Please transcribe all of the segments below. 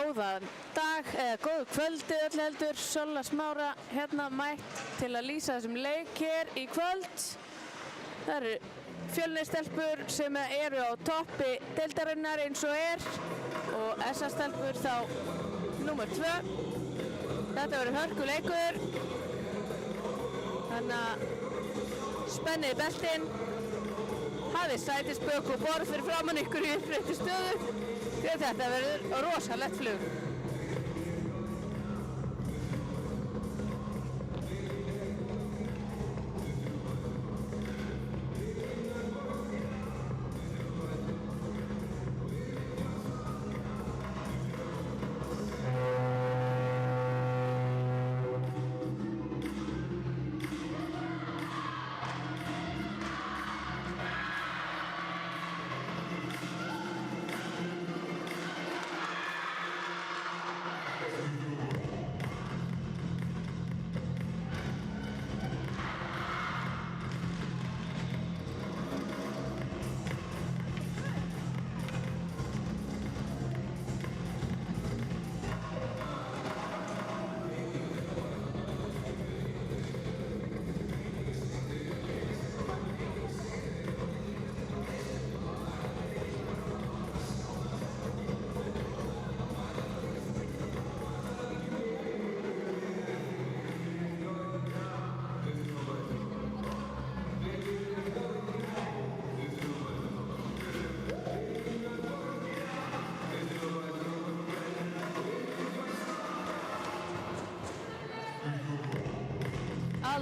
Góðan dag, eða góðu kvöldi öll heldur, Solla Smára hérna mætt til að lýsa þessum leik hér í kvöld. Það eru Fjölnisstelpur sem eru á toppi deildarinnar eins og og SA-stelpur þá númer 2. Þetta verður hörkuleikur, þannig að spennið beltin, hafið sætisbök og borð fyrir framann ykkur í uppréttri stöðu. Þetta verður rosalegt flug.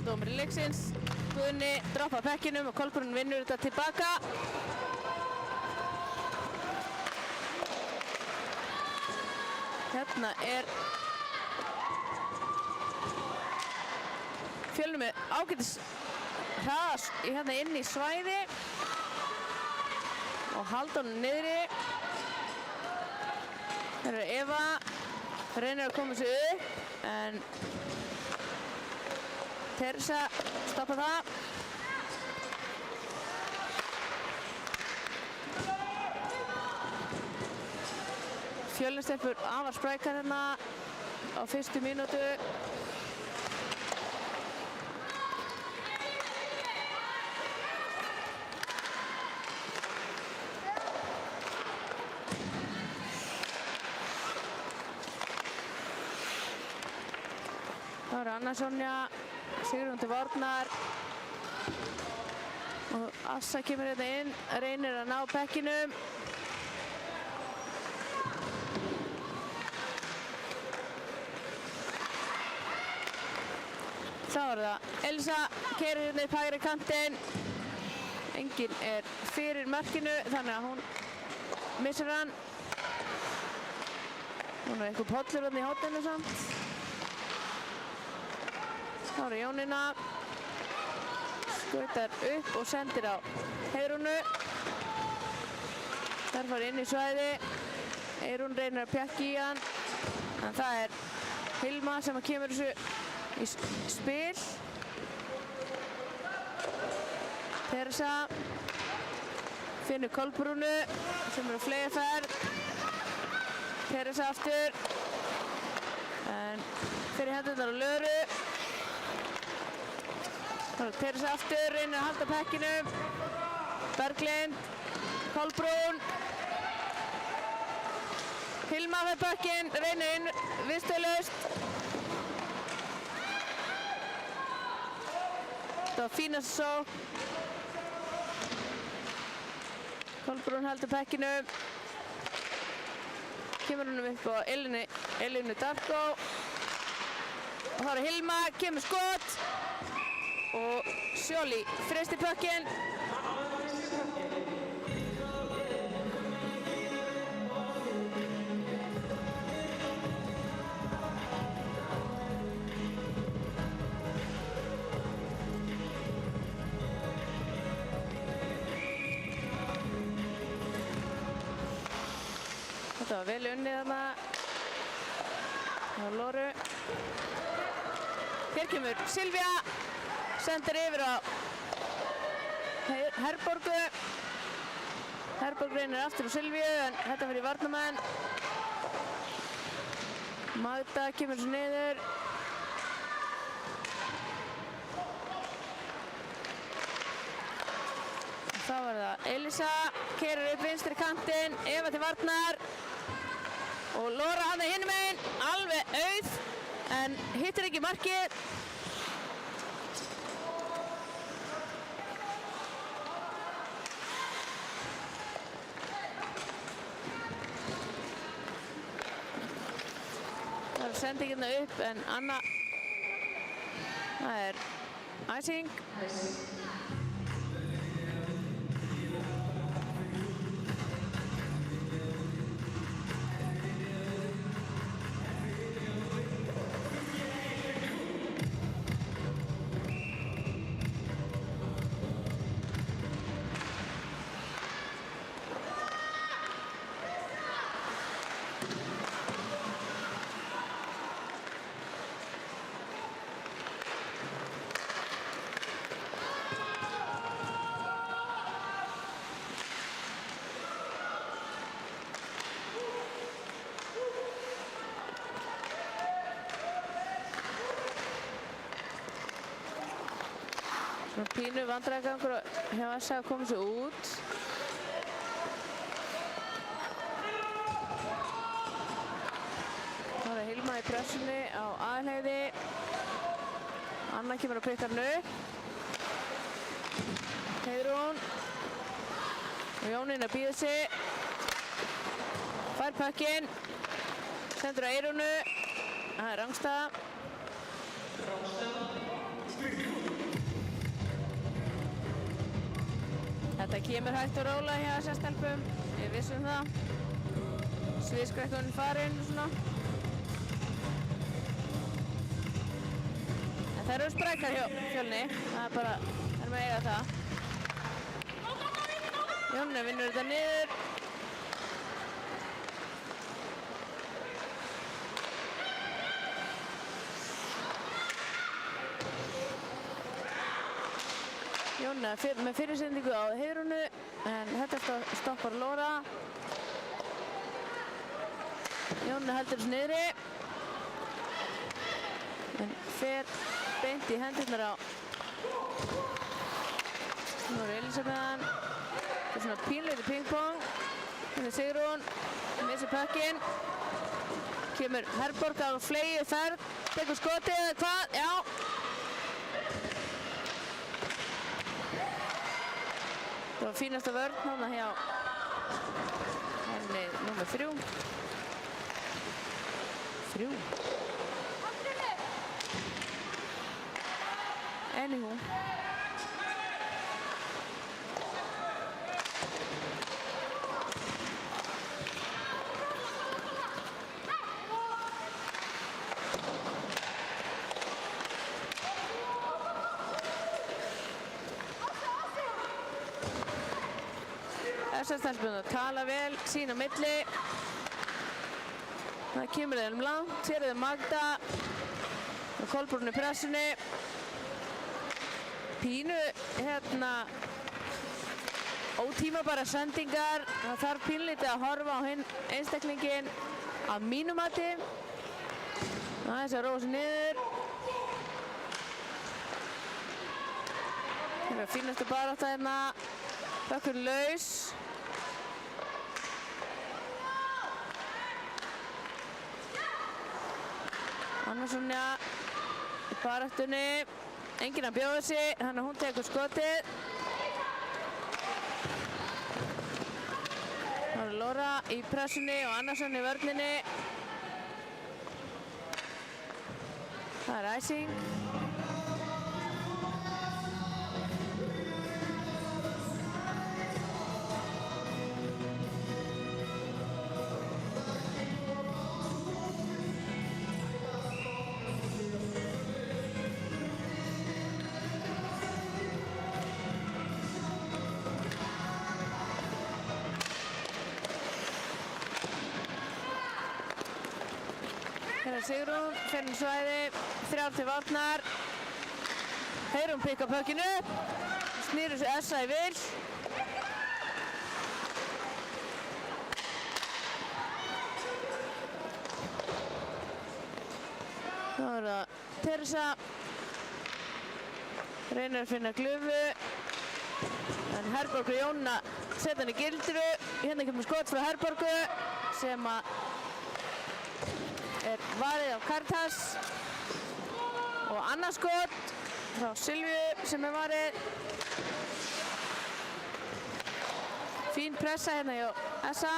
Dómari leiksins, Guðni droppar pekkinum og Kolbrún vinnur þetta tilbaka. Hérna Fjölnir með ágætis hraðas hérna inn í svæði og halda honum niðri. Það eru Eva, reynir að koma sig upp en Teresa stoppa það. Fjölnisstelpur afar sprækar hérna á fyrstu mínútu. Það eru Anna Sonja, Sigrún til Várnar og Assa kemur hérna inn, reynir að ná pekkinum. Þá er það Elsa, keyrir hérna upp hægri kantinn. Enginn fyrir markinu þannig að hún missir hann. Hún er eitthvað pollur hérna í hótinu samt. Þá er Jónína, skautar upp og sendir á Heiðrúnu. Þar fara inn í svæði, Heiðrún reynir að pjakka í hann, en það er Hilma sem kemur þessu í spil. Teresa finnur Kolbrúnu sem á fleygaferð. Teresa aftur, en fyrir hendurnar á Löru. Teresa aftur, reynir að halda pekkinum. Berglind, Kolbrún. Hilma með pekkin, reynir inn viðstöðulaust. Það var fínast svo. Kolbrún heldur pekkinum. Kemur húnum upp á Elinu Darko. Og það er Hilma, kemur skot. Og Sjóli freystir pökkinn. Þetta var vel unnið þarna á Lóru. Hér kemur Silvía. Sendir yfir á Herborgu. Herborg reynir aftur á Silvíu en þetta fyrir varnarmenn. Magda kemur svo niður. Þá var það Elisa, keyrir upp vinstri kantinn, Eva til varnar og Lóra hann hinum megin, alveg auð en hittir ekki markið. Það er sendingina upp en Anna, það er icing. Svona pínu vandræðagangur hjá SA að koma sér út. Það er Hilma í pressunni á aðalheiði. Anna kemur að pikka hann upp. Heiðrún. Og Jónín að bíða sig. Fær pökkinn. Sendur á Eyrúnu. Það er rangstaða. Þetta kemur hægt og rólega hjá þessar stelpum, við vissum það. Sviðskrekkurinn farinn og svona. En þær eru sprækar hjá Fjölni, það er bara, þær með eiga það. Jónína vinnur þetta niður. Jónína með fyrirsendingu á Heiðrúnu, en þetta stoppar Lóra. Jónína heldur þessu niðri. En fer beint í hendurnar á. Nú er Elisa með hann. Þetta er svona pínleiti pingpong. Þetta er Sigrún, missir pökkinn. Kemur Herborg á fleigi ferð, tekur skotið eða hvað, já. Það var fínasta vörn þarna hjá henni númer 3. 3. Anywho. Þessar stelpurnar að tala vel, sín á milli. Það kemur þeim langt, hér er Magda og Kolbrún í pressunni. Pínu ótímabærar sendingar. Það þarf pínlítið að horfa á hinn einstaklinginn að mínu mati. Aðeins að róa sig niður. Það er fínastu barátta hérna. Pökkur laus. Anna Sonja í baráttunni. Enginn að bjóða sig, þannig að hún tekur skotið. Það er Lóra í pressunni og Anna Sonja í vörninni. Það er icing. Hér er Sigrún, fer inn svæði, 3 til varnar. Heiðrún pikkar pökkinn upp, snýr þessu SA í vil. Þá er það Teresa. Reynir að finna glufu. En Herborg og Jónína setja hann í gildru. Hérna kemur skot frá Herborgu sem er varið á Caritas. Og annað skot frá Silvíu sem er varið. Fín pressa hérna hjá Essa.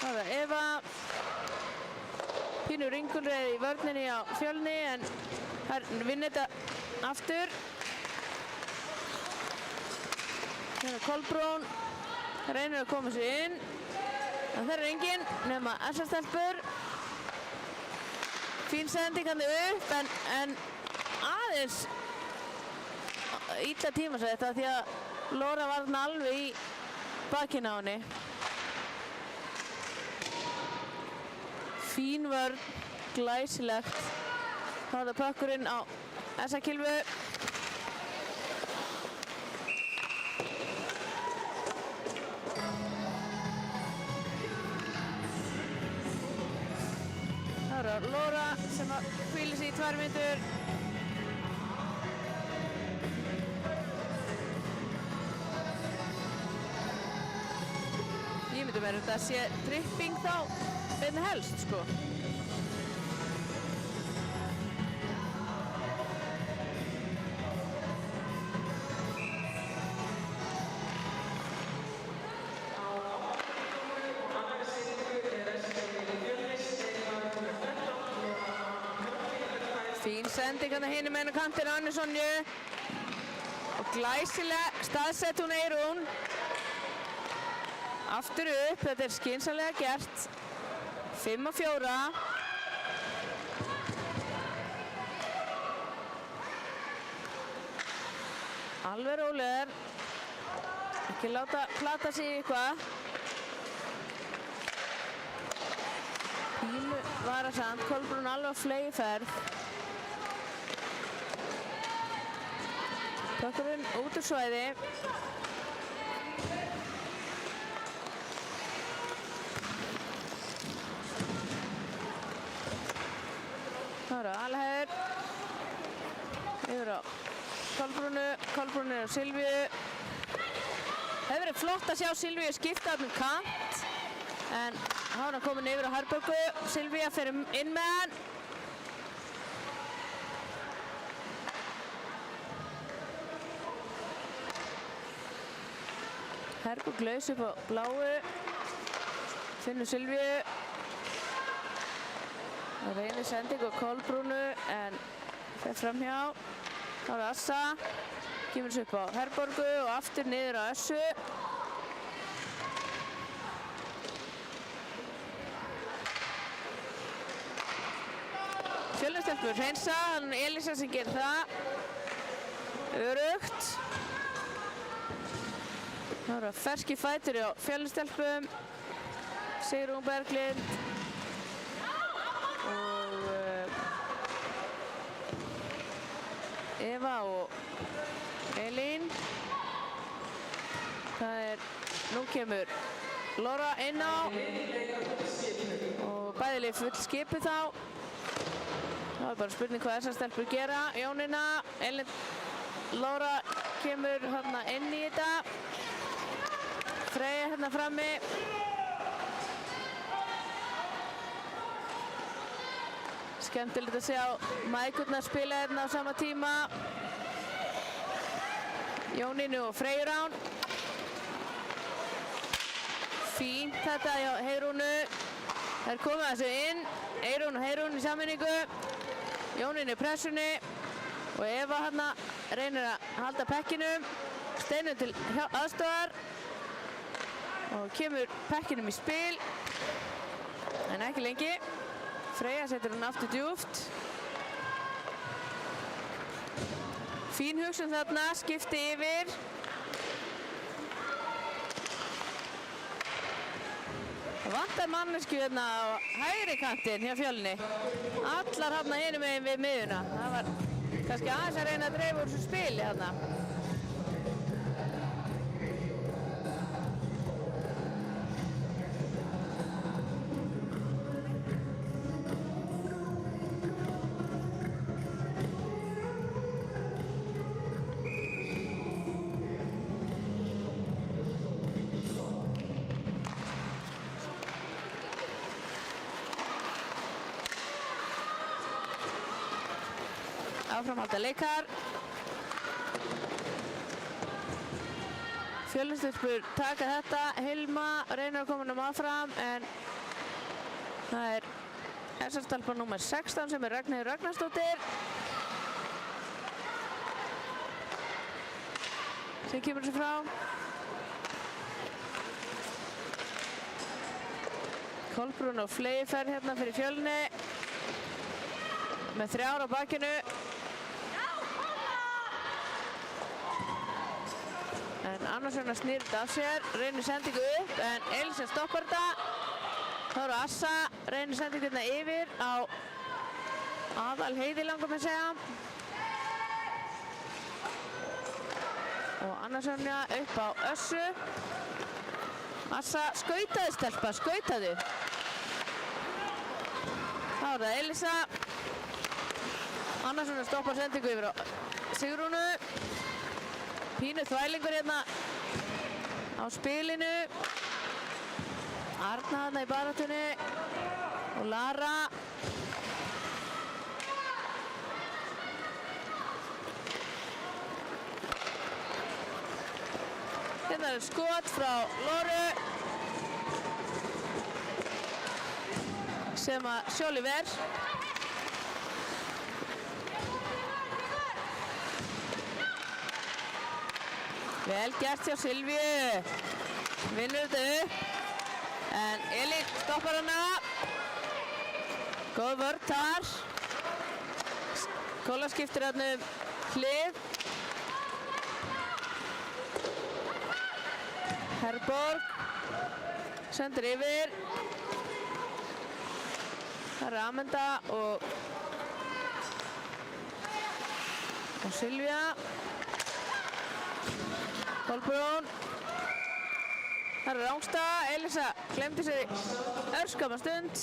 Það er Eva. Pínu ringulreið í vörninni á Fjölni en þær vinna þetta aftur. Hérna Kolbrún. Reynir að koma sér inn. En það er enginn nema Essa-stelpur. Fín sending hann upp en aðeins illa tímasett þetta því að Lóra var þarna alveg í bakinu á henni. Fín vörn, glæsilegt. Þá er það pökkurinn á Essa-Kilfu. Það er Lóra sem hvílir sig í 2 mínútur. Ég myndi mér þetta sé tripping þá einnig helst sko. Fín sending hann að hinum einu kantinn á Önnu Sonju. Og glæsilega staðsett hún Eyrún. Aftur upp, þetta er skynsamlega gert. 5-4. Alveg rólegur. Ekki láta plata sig í eitthvað. Pínu varasamt, Kolbrún alveg á fleygiferð. Pökkurinn út úr svæði. Það eru Alheiður. Yfir á Kolbrúnu. Kolbrúnu er á Silvíu. Hefði verið flott að sjá Silvíu skipta um kant. En þá er hann komin yfir á Herborgu. Silvíu fer inn með hann. Herborg laus upp á bláu. Finnur Silvíu. Það reynir sending á Kolbrúnu en fer framhjá. Þá er Assa. Kemur þessu upp á Herborgu og aftur niður á Össu. Fjölnistelpur hreinsa. Þannig Elísa sem gerir það. Örugt. Það eru ferski fætur á Fjölnistelpum. Sigrún Berglind og Eva og Elín. Það er, nú kemur Lóra inn á og bæði lið full skipu þá. Það er bara spurning hvað þessar stelpur gera. Jónína, Elín, Lóra kemur hérna inn í þetta. Freyja hérna frammi. Skemmtilegt að sjá mæðgurnar spila hérna á sama tíma. Jónínu og Freyju Rán. Fínt þetta hjá Heiðrúnu. Þær komið þessu inn. Eyrún og Heiðrún í sammenningu. Jónínu í pressunni. Og Eva hérna reynir að halda pekkinum. Steinum til aðstofar. Og kemur pekkinum í spil. En ekki lengi. Freyja setur hún aftur djúpt. Fín hugsun þarna, skipti yfir. Það vantar mannesku hérna á hægri kantinn hjá Fjölni. Allar hérna hinum megin við miðjuna. Það var kannski aðeins að reyna að dreifa úr þessu spili hérna. áframhalda leikar. Fjölnistelpur taka þetta, Hilma reynir að koma áfram en það er SS-stelpa númer 16 sem er Ragnheiður Ragnarsdóttir sem kemur sér frá. Kolbrún og Fleyferð hérna fyrir Fjölni með 3 á bakinu. En Annarsson snýr þetta af sér, reynir sendingu upp en Elisa stoppar þetta. Þá eru Assa, reynir sendingu hérna yfir á Aðalheiði langar með að segja. Og Annarsson upp á Össu. Assa skautaði stelpa, skautaðu. Þá er það Elisa. Annarsson stoppar sendingu yfir á Sigrúnu. Pínu þvælingur hérna á spilinu. Arna þarna í baráttunni og Lara. Hérna er skot frá Lóru sem að Sjóli ver. Vel gert hjá Silvíu. Vinnur þetta upp. En Elín stoppar hana. Góð vörn þar. Kolla skiptir hérna hlið. Herborg sendir yfir. Það er Amanda og Silvía. Kolbrún. Það er Rángstad. Elisa glemdi sér í örskamma stund.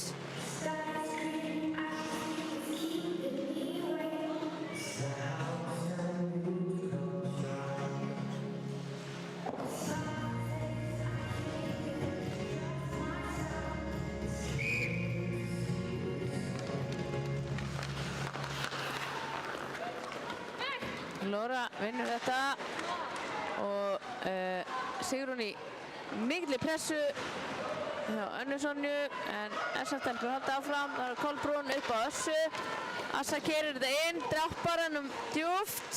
Lóra vinnur þetta og Sigrún í mikilli pressu hjá Önnu Sonju en SS-stelpur halda áfram. Það er Kolbrún upp á Össu. Assa keyrir þetta inn, droppar hennum djúpt,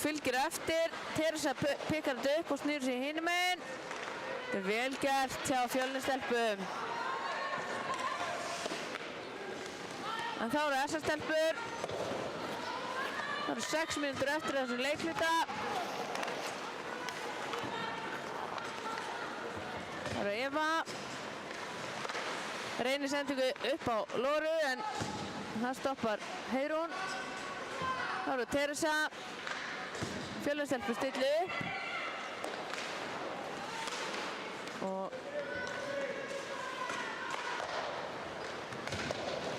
fylgir eftir. Teresa pikkar þetta upp og snýr sig hinum megin. Þetta er vel gert hjá Fjölnistelpum. En þá eru SS-stelpur. Það eru 6 mínútur eftir þessum leikhluta. Það eru Eva. Reynir sendingu upp á Lóru en það stoppar Heiðrún. Það eru Teresa. Fjölnistelpur stillu upp. Og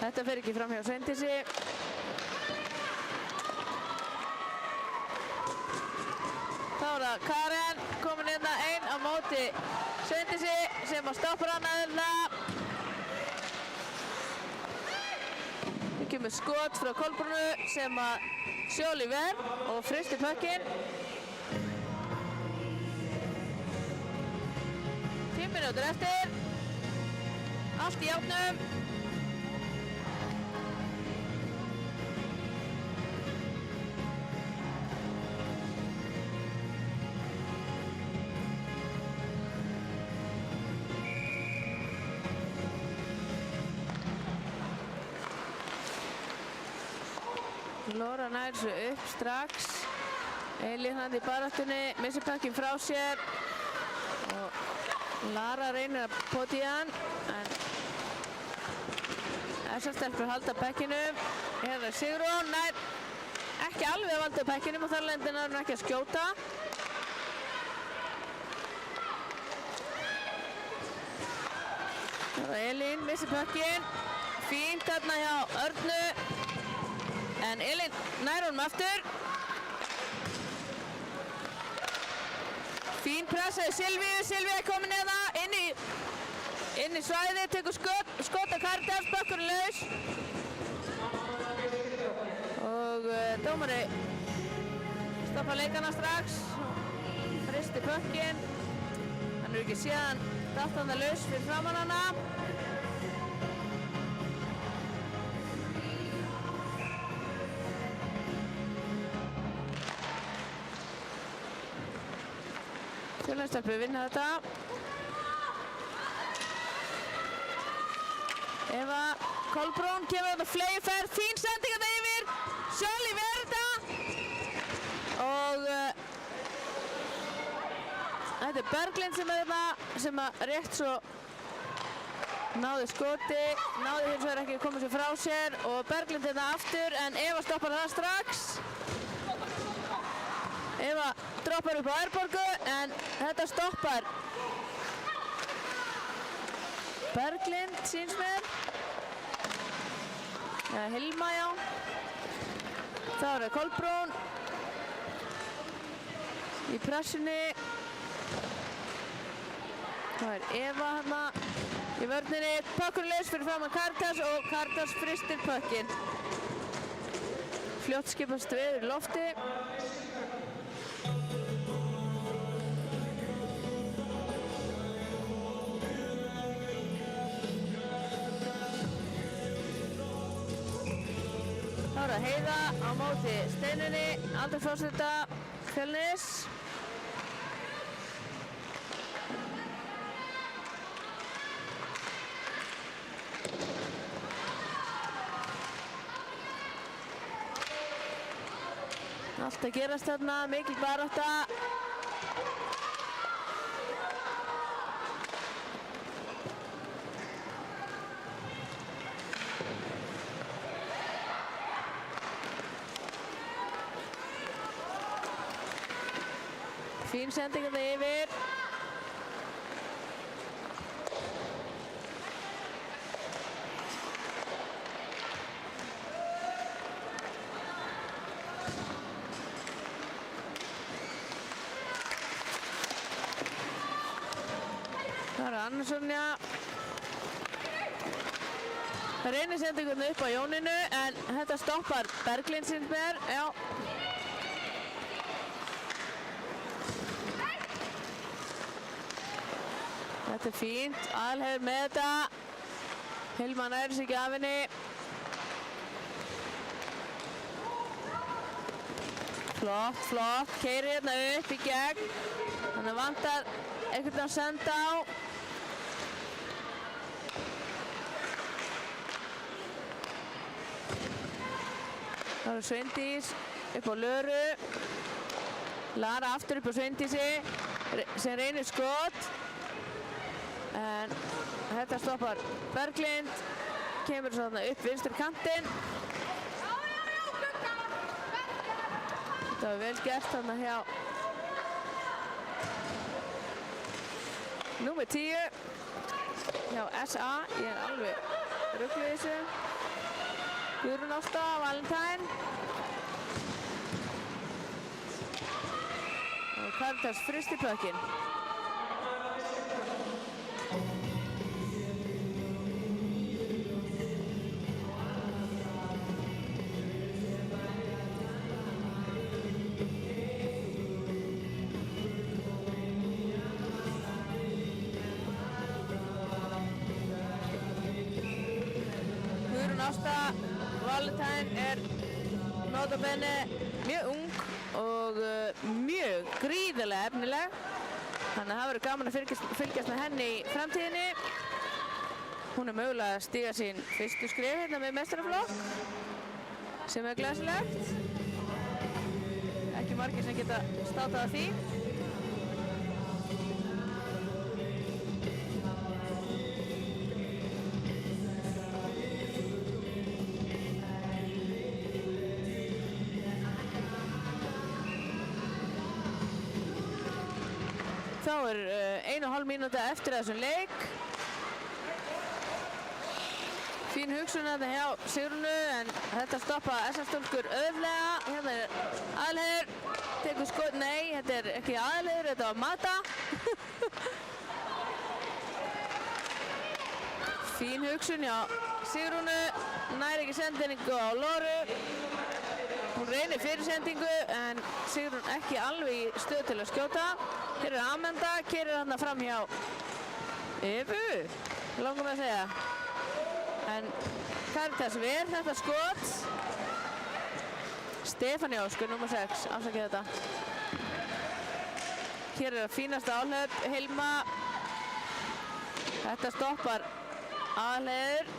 þetta fer ekki fram hjá Sveindísi. Þá er það Karen komin hérna einn á móti Sveindísi sem að stoppar hana þarna. Það kemur skot frá Kolbrúnu sem að Sjóli ver og fristir pökkinn. 10 mínútur eftir. Allt í járnum. Lóra nær þessu upp strax. Elín hann í baráttunni, missir pökkinn frá sér og Lara reynir að pota í hann en SS-stelpur halda pökkinum. Hérna er Sigrún, nær ekki alveg að valda pökkinum og þar lendir hann ekki að skjóta. Það er Elín, missir pökkinn. Fínt þarna hjá Örnu. En Elín nær honum aftur. Fín pressa í Silvíu. Silvíu er komin eða inn í svæðið, tekur skot á Karitans, bökkurinn laus. Og dómari stoppa leikana strax, fristi pökkinn, hann er ekki síðan dattanda laus fyrir framan hana. Fjölnistelpur vinna þetta. Eva Kolbrún kemur þetta fleyferð, fín sending þetta yfir, Sjálí Verda og þetta er Berglind sem er þetta sem að rétt svo náði skoti, náði hins vegar ekki að koma sér frá sér og Berglind þetta aftur en Eva stoppar það strax. Eva droppar upp á Ærborgu en þetta stoppar Berglind síns mér. Hilma, já. Þá er það Kolbrún í pressunni. Þá er Eva hérna í vörninni. Pökkurinn laus fyrir framan Karitas og Karitas fristir pökkinn. Fljótt skipast veður í lofti. Þá er það Heiða á móti Steinunni, Aldur Fórseta, Fjölnis. Allt að gerast þarna, mikil barátta. Fín sending þetta yfir. Það er Anna Sonja. Það reynir sendingunni upp á Jóninu en þetta stoppar Berglind síns mér. Já. Þetta er fínt, Aðalheiður með þetta. Hilma næri sig ekki af henni. Flott, flott, keyrir hérna upp í gegn. Þannig að vantar einhvern að senda á. Það eru Sveindís upp á Löru. Lara aftur upp á Sveindísi sem reynir skot. En þetta stoppar Berglind, kemur svo þarna upp vinstur kantinn. Þetta var vel gert þarna hjá númer 10 hjá SA. Ég er alveg rugluð í þessu. Guðrún Ásta, Valentine. Og Karitas fristi pökkinn. Ásta Valentine er nota bene mjög ung og mjög gríðarlega efnileg. Þannig að það verður gaman að fylgjast með henni í framtíðinni. Hún er mögulega að stíga sín fyrstu skref hérna með meistaraflokk sem er glæsilegt. Ekki margir sem geta státað af því. Þá er 1,5 mínúta eftir þessum leik. Fín hugsun þetta hjá Sigrúnu en þetta stoppa SS-stúlkur auðvitað. Hérna er Aðalheiður, tekur skot, nei, þetta er ekki Aðalheiður, þetta var Mata. Fín hugsun hjá Sigrúnu, næri ekki sendingu á Lóru. Hún reynir fyrirsendingu en Sigrún ekki alveg í stöð til að skjóta. Hér Amanda, keyrir þarna fram hjá Evu, langum að segja. En Karitas ver þetta skot. Stefáni Ósk, nummer 6, afsakið þetta. Hér að fínasta áhlaup, Hilma. Þetta stoppar aðleiður,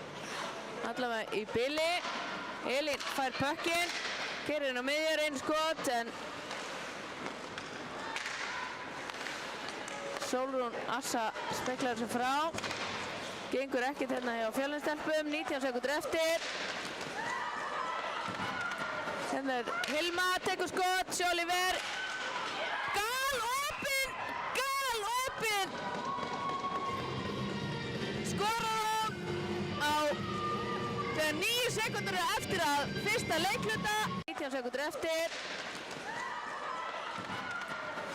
allavega í bili. Elín fær pökkinn, keyrir inn á miðjur, einn skot en Sólrún Assa speklar sig frá. Gengur ekkert hérna hjá Fjölnistelpum, 19 sekúndur eftir. Hérna Hilma, tekur skot, Sjólífer. Galopin! Skorar hún á þegar 9 sekúndur eftir að fyrsta leikhluta. 19 sekúndur eftir.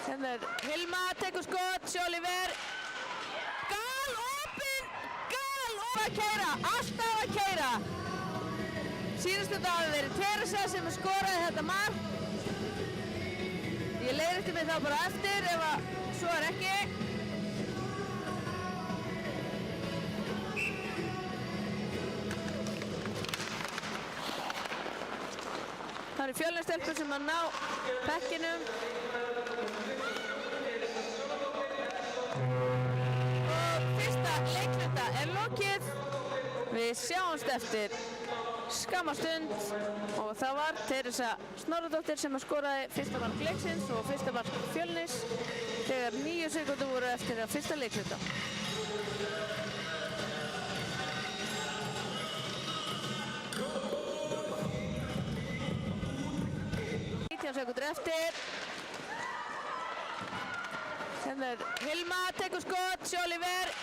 Hérna Hilma, tekur skot, Sjólífer. Galopin! Að keyra, alltaf að keyra. Síðustu þetta hafi verið Teresa sem skoraði þetta mark. Ég leiðrétti mig þá bara eftir ef að svo er ekki. Það eru Fjölnistelpur sem að ná bekkinum. Og fyrsta leikhluta er lokið. Við sjáumst eftir skamma stund og það var Teresa Snorradóttir sem að skoraði fyrsta mark leiksins og fyrsta mark Fjölnis þegar 9 sekúndur voru eftir að fyrsta leikhluta. 19 sekúndur eftir. Hérna Hilma, tekur skot, Sjólífer.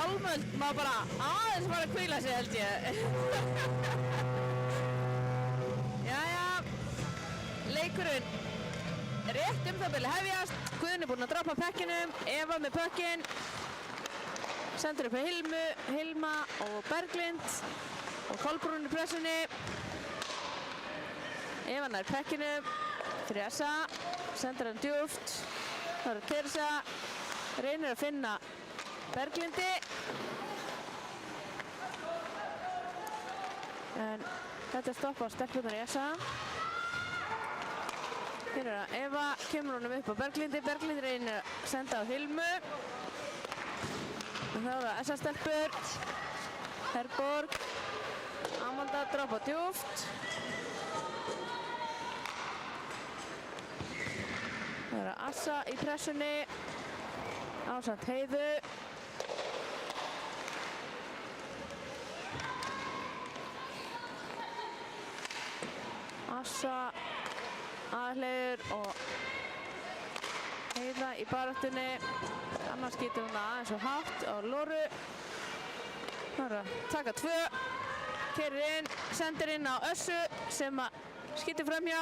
Hólmöld má bara aðeins fara að hvíla sig held ég. Jæja, leikurinn rétt það byrja hefjast. Guðni búinn að droppa pekkinum, Eva með pökkin. Sendur upp að Hilma og Berglind og Kolbrún í pressunni. Eva nær pekkinum fyrir Essa, sendur hann djúpt. Það eru Teresa, reynir að finna Berglindi. En þetta stoppar stelpunar í Essa. Hér er það Eva, kemur honum upp á Berglindi. Berglind reynir að senda á Hilmu. Og þá er það Essa-stelpur. Herborg. Amanda droppa djúpt. Það er Assa í pressunni. Ásamt Heiðu. Assa, Aðalheiður og Heiða í baráttunni. Annars getur hún aðeins og hátt á Lóru. Það er að taka 2. Keyrir inn, sendir inn á Össu sem að skýtur framhjá.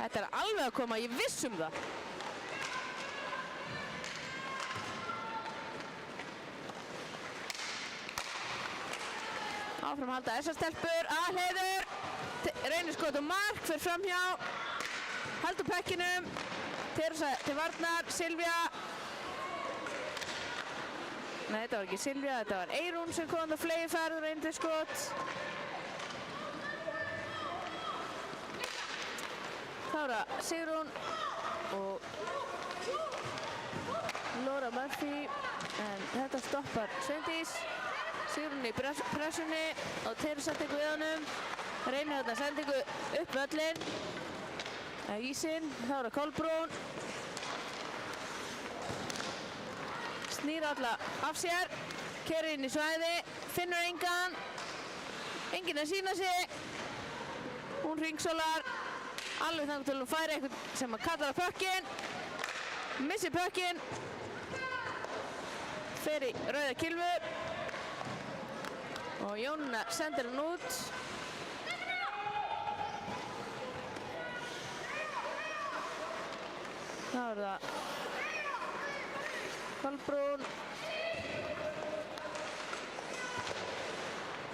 Þetta er alveg að koma, ég viss það. Áfram halda Essa-stelpur, Aðalheiður. Reynir skot og mark, fyrir framhjá. Haldur pekkinum. Teresa til varnar, Silvía. Nei, þetta var ekki Silvía, þetta var Eyrún sem kom á fleygiferð og reyndi skot. Þá er það Sigrún og Laura Murphy. En þetta stoppar Sveindís. Sigrún í pressunni og Teresa tekur við honum. Reynir þarna sendingu upp völlinn. Ísinn, þá er það Kolbrún. Snýr alla af sér. Keyrir inn í svæði. Finnur engan. Enginn að sýna sig. Hún hringsólar. Alveg þannig til hún færi eitthvað sem að kallar á pökkinn. Missir pökkinn. Fer í rauða kylfu. Og Jónína sendir hann út. Þá er það Kolbrún.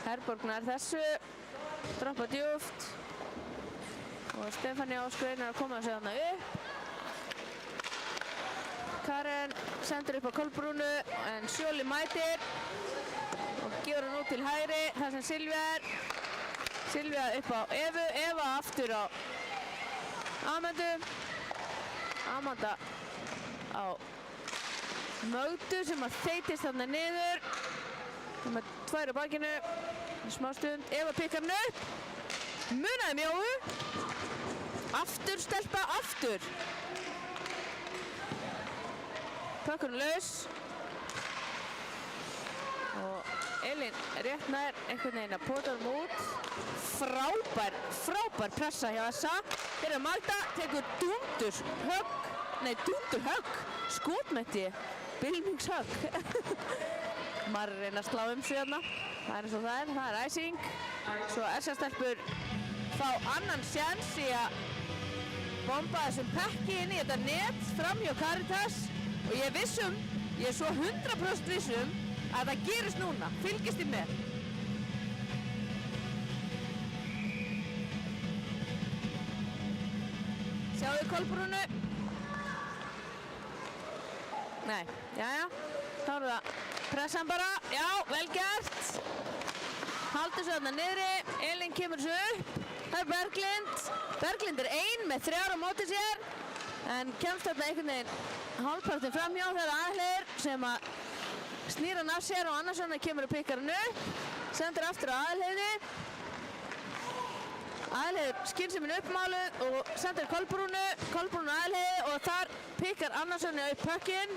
Herborg nær þessu. Droppa djúpt. Og Stefánia Ósk reynir að koma sig þarna upp. Karen sendur upp á Kolbrúnu en Sjöli mætir. Og gefur hann út til hægri. Það sem Silvía er. Silvía upp á Evu. Eva aftur á Amandu. Amanda á Mögdu sem að þeytist þarna niður. Það með 2 á bakinu. Smá stund. Eva pikkar hann upp. Munaði mjóu. Aftur stelpa, aftur. Pökkurinn laus. Og Elín rétt nær einhvern veginn að pota hann út. Frábær pressa hjá Essa. Hér er Magda, tekur dundurhögg. Skotmetti. Bylmingshögg. Maður reyna að slá sig þarna. Það er eins og það er. Það er æsing. Svo Essa-stelpur fá annan sjans í að bomba þessum pekki inn í þetta net fram hjá Caritas. Og ég er svo 100% vissum að það gerist núna. Fylgist þið með. Sjáðu Kolbrúnu. Nei, jæja. Þá er það pressan bara. Já, vel gert. Haldur svo þarna niðri. Elín kemur svo upp. Það er Berglind. Berglind er ein með 3 á móti sér. En kemst þarna einhvern veginn hálfpartinn framhjá. Það er Aðalheiður sem að snýr hann af sér og Annarsson kemur og pikkar hann upp. Sendur aftur á Aðalheiði. Aðalheiður skynseminn uppmáluð og sendur Kolbrúnu. Kolbrúnu Aðalheiði og þar pikkar Annarsson upp pökkinn.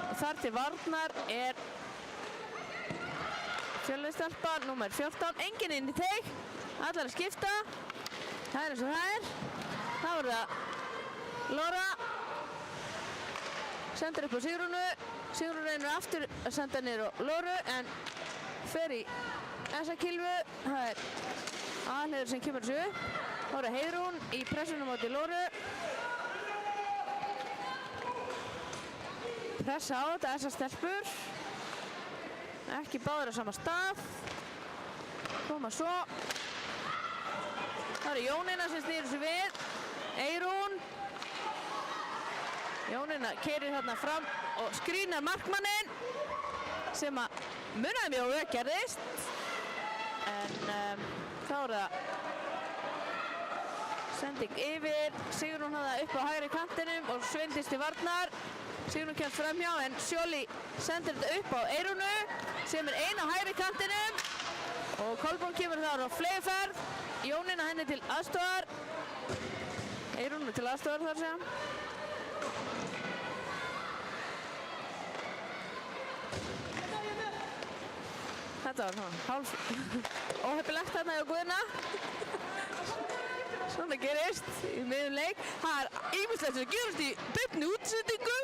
Og þar til varnar er Fjölnistelpa, númer 14. Enginn inn í teig. Allar að skipta. Það er eins og það er. Þá er það Laura. Sendur upp á Sigrúnu. Sigrún reynir aftur að senda niður á Lóru en fer í þessa kilfu. Það er Aðalheiður sem kemur þessu upp. Þá er Heiðrún í pressunum átti Lóru. Pressa á þetta þessar stelpur. Ekki báðir á sama stað. Koma svo. Það er Jónína sem snýr þessu við. Eyrún. Jónína keyrir þarna fram og skrýnar markmanninn sem að munaði mjög vel gerðist. En þá er það sending yfir. Sigrún hafði það upp á hægri kantinum og svindist í varnar. Sigrún kemst framhjá en Sjóli sendir þetta upp á Eyrúnu sem er ein á hægri kantinum. Og Kolbrún kemur þar á fleyferð. Jónína henni til aðstofar. Eyrúnu til aðstofar þar sem. Þetta var svona hálf óheppilegt þarna hjá Guðna. Svona gerist í miðjum leik. Það er ýmislegt sem gerist í beinni útsendingu.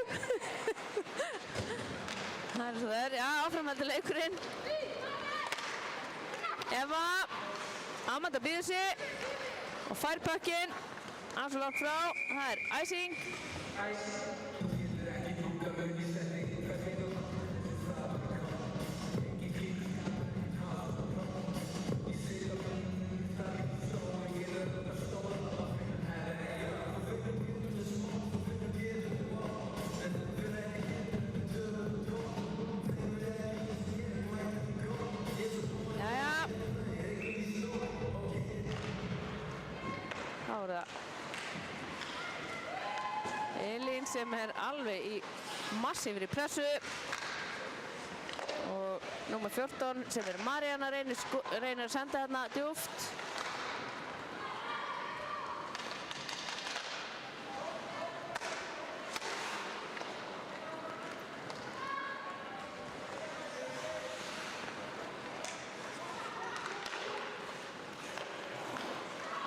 Það er svo það er, já, áframhaldi leikurinn. Eva, Amanda býður sig og fær puckinn. Alls og langt frá, það er icing. Elín sem er alveg í massífri pressu og númer 14 sem er Maríanna reynir að senda þarna djúpt.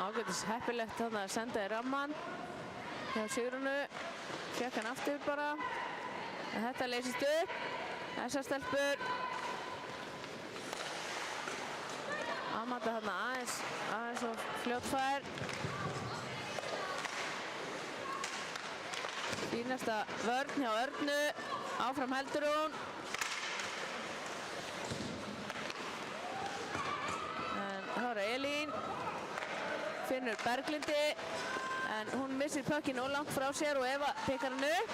Ágætis heppilegt þarna að senda í ramman hjá Sigrúnu. Fékk hann aftur bara. En þetta leysist upp. Þessar stelpur. Amanda þarna aðeins og fljótfær. Fínasta vörn hjá Örnu. Áfram heldur hún. En þá er Elín. Finnur Berglindi. En hún missir puckinn og langt frá sér og Eva tekur hann upp.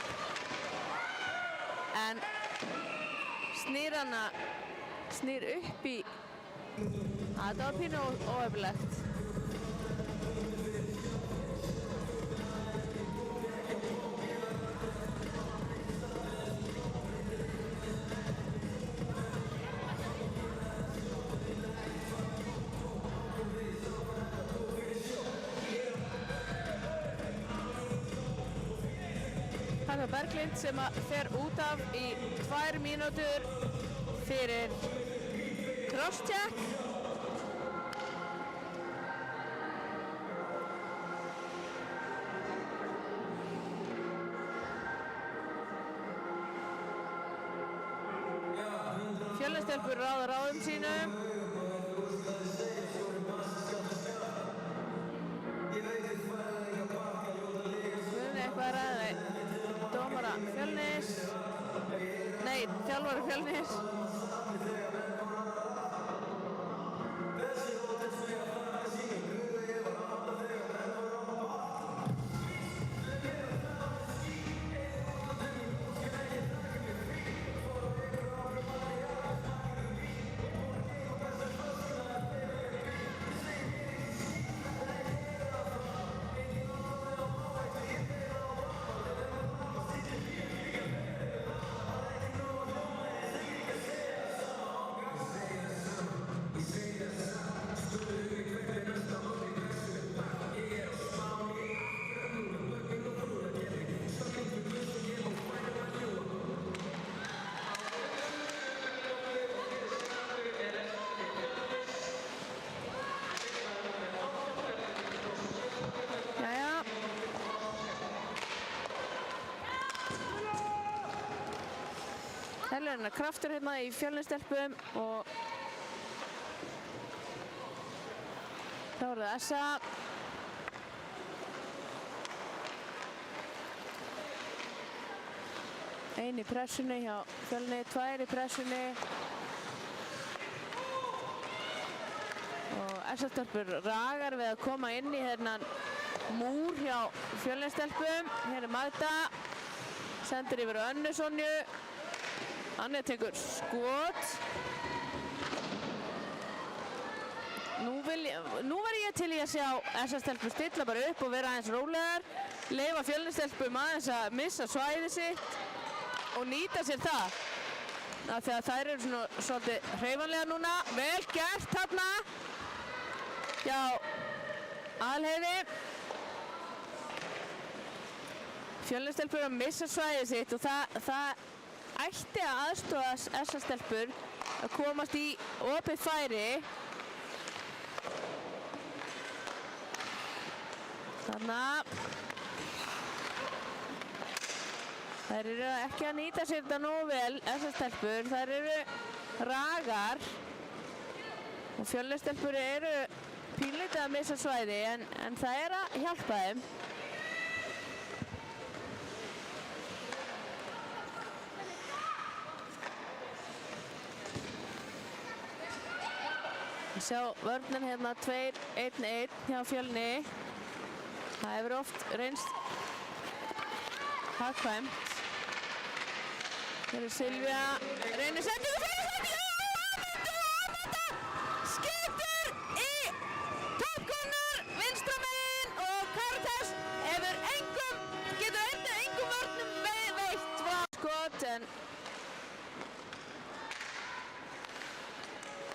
En snýr upp í. Þetta var pínu óheppilegt. Það er Berglind sem fer út af í 2 mínútur fyrir crosscheck. Fjölnistelpur ráða ráðum sínum. Guðni eitthvað að ræða dómara Fjölnis. Nei, þjálfari Fjölnis. hennar kraftur hérna í Fjölnistelpum og þá er það Essa. Ein í pressunni hjá Fjölni, 2 í pressunni. Og Essa-stelpur ragar við að koma inn í þennan múr hjá Fjölnistelpum. Hér er Magda, sendir yfir á Önnu Sonju. Anne tekur skot. Nú var ég til í að sjá Essa-stelpur stilla bara upp og vera aðeins rólegar. Leyfa Fjölnistelpum aðeins að missa svæðið sitt og nýta sér það. Þegar þær eru svona svolítið hreyfanlega núna. Vel gert þarna hjá Aðalheiði. Fjölnistelpur að missa svæðið sitt og það ætti að aðstoða Essa-stelpur að komast í opið færi. Þannig þær eru ekki að nýta sér þetta nógu vel, Essa-stelpur. Þær eru ragar og Fjölnistelpur eru pínlítið að missa svæði en það er að hjálpa þeim. Sjá vörnin hérna 2-1-1 hjá Fjölni. Það hefur oft reynst hagkvæmt. Hér er Silvía, reynir sendingu fyrir Amanda skiptir í toppkorner vinstra megin og Caritas getur engum vörnum veitt frá skot en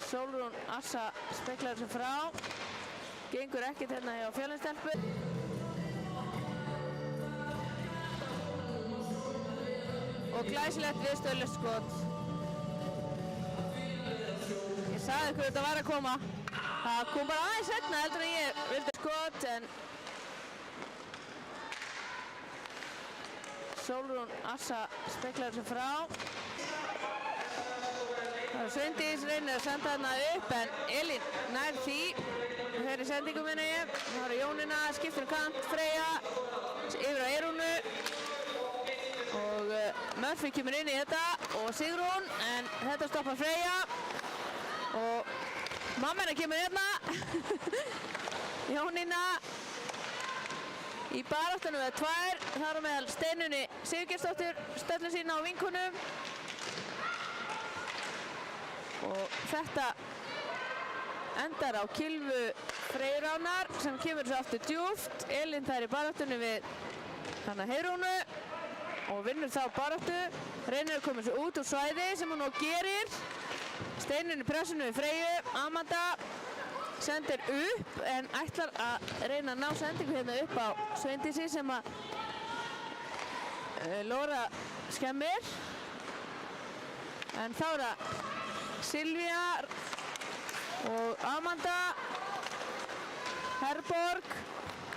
Sólrún Assa speklar þessu frá. Gengur ekkert hérna hjá Fjölnistelpur. Og glæsilegt viðstöðulegt skot. Ég sagði ykkur þetta var að koma. Það kom bara aðeins seinna heldur en ég vildi skot en Sólrún Assa speklar þessu frá. Sveindís reynir að senda þarna upp en Elín nær því. Hér er sendingum minna ég. Það eru Jónína, skiptir kant, Freyja yfir á Eirúnu og Murphy kemur inn í þetta og Sigrún en þetta stoppar Freyja og mamma hennar kemur hérna. Jónína í baráttunum við 2, þar á meðal Steinunni Sigurgeirsdóttir stöllum sína á vinkonum. Og þetta endar á kylfu Freyránar sem kemur svo aftur djúpt. Elín þær í baráttunni við hana Heiðrúnu og vinnur þá baráttu. Reynir að koma svo út úr svæði sem hún nú gerir. Steinunni í pressinu við Freyju. Amanda sendir upp en ætlar að reyna að ná sendingu hérna upp á Sveindísi sem að Lóra skemmir. En þá er það Silvía og Amanda. Herborg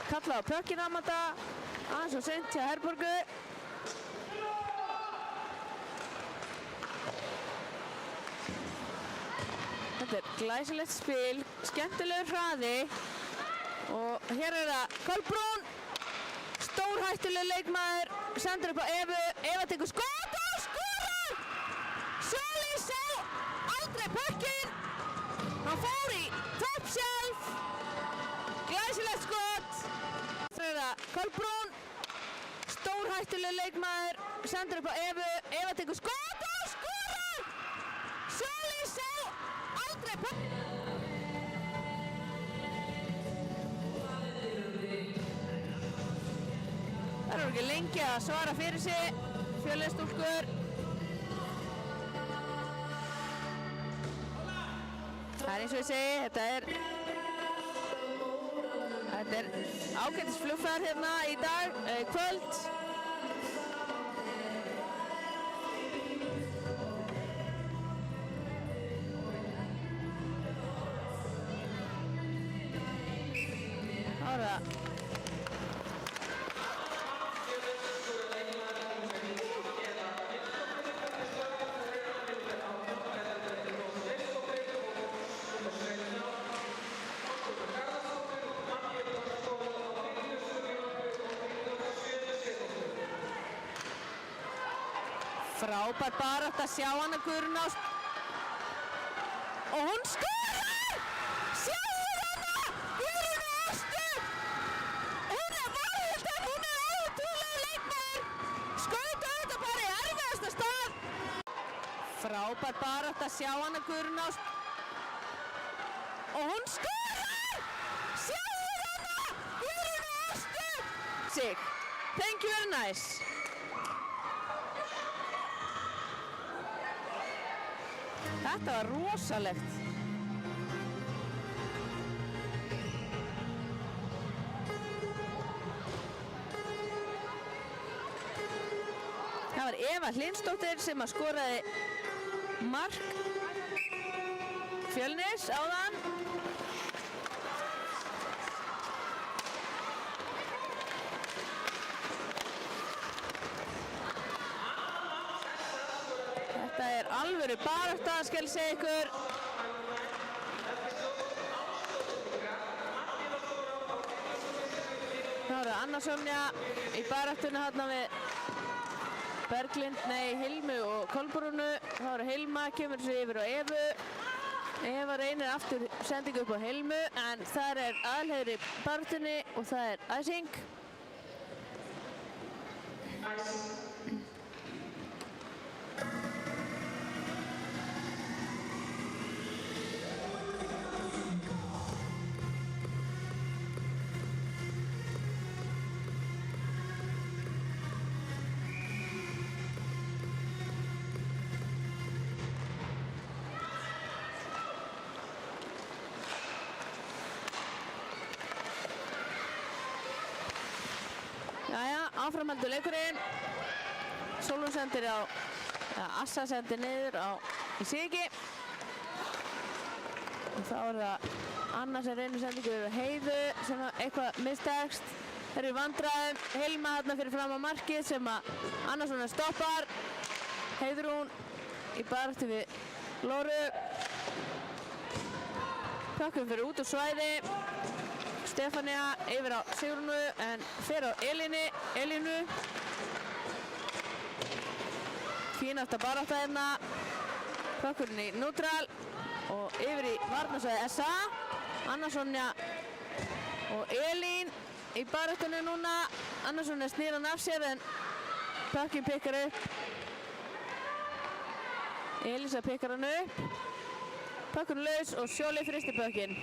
kallað á pökkinn Amanda. Aðeins og seint hjá Herborgu. Þetta er glæsilegt spil, skemmtilegur hraði og hér er það Kolbrún, stórhættuleg leikmaður, sendur upp á Evu, Eva tekur skot og skorar! Sólís sá aldrei pökkinn, hann fór í topp sjálf, glæsilegt skot. Hér er það Kolbrún, stórhættuleg leikmaður, sendur upp á Evu, Eva tekur skot og skorar! Sólís sá aldrei pökkinn. Það eru ekki lengi að svara fyrir sig, Fjölnisstúlkur. Það er eins og ég segi, þetta er ágætis flugfæðar hérna í dag, kvöld. Ára. Frábær barátta, sjá hana Guðrún Ást. Og hún skorar! Sjáðu hana! Guðrún Ástu! Hún varðhildar, hún ótrúlega leikmaður. Skaut auðvitað bara í erfiðasta stað. Frábær barátta, sjá hana Guðrún Ást. Og hún skorar! Sjáðu hana! Guðrún Ástu! Thank you very nice. Þetta var rosalegt. Það var Eva Hlynsdóttir sem að skoraði mark Fjölnis áðan. Þetta er alvöru barátta, skal ég segja ykkur. Það voru Anna Sonja í baráttuna þarna við Hilmu og Kolbrúnu. Það voru Hilma, kemur sér yfir á Evu. Eva reynir aftur sendingu upp á Hilmu, en þar er aðalheiður í baráttunni og það er æsing. Jæja, áframhaldur leikurinn. Sólrún sendir á, Assa sendir niður í Sigi. Og þá er það Anna sem reynir sendingu yfir Heiðu sem eitthvað mistekst. Þeir eru í vandræðum. Hilma þarna fyrir fram á markið sem að Anna svona stoppar. Heiðrún í baráttu við Lóru. Pökkum fyrir út úr svæði. Stefania yfir á Sigrúnu en fer á Elínu. Fínasta barátta hérna. Pökkurinn í nútral og yfir í varnarsvæði SA. Anna Sonja og Elín í baráttunni núna. Anna Sonja snýr hann af sér en pökkinn pikkar upp. Elísa pikkar hann upp. Pökkurinn laus og Sjóli fristi pökkinn.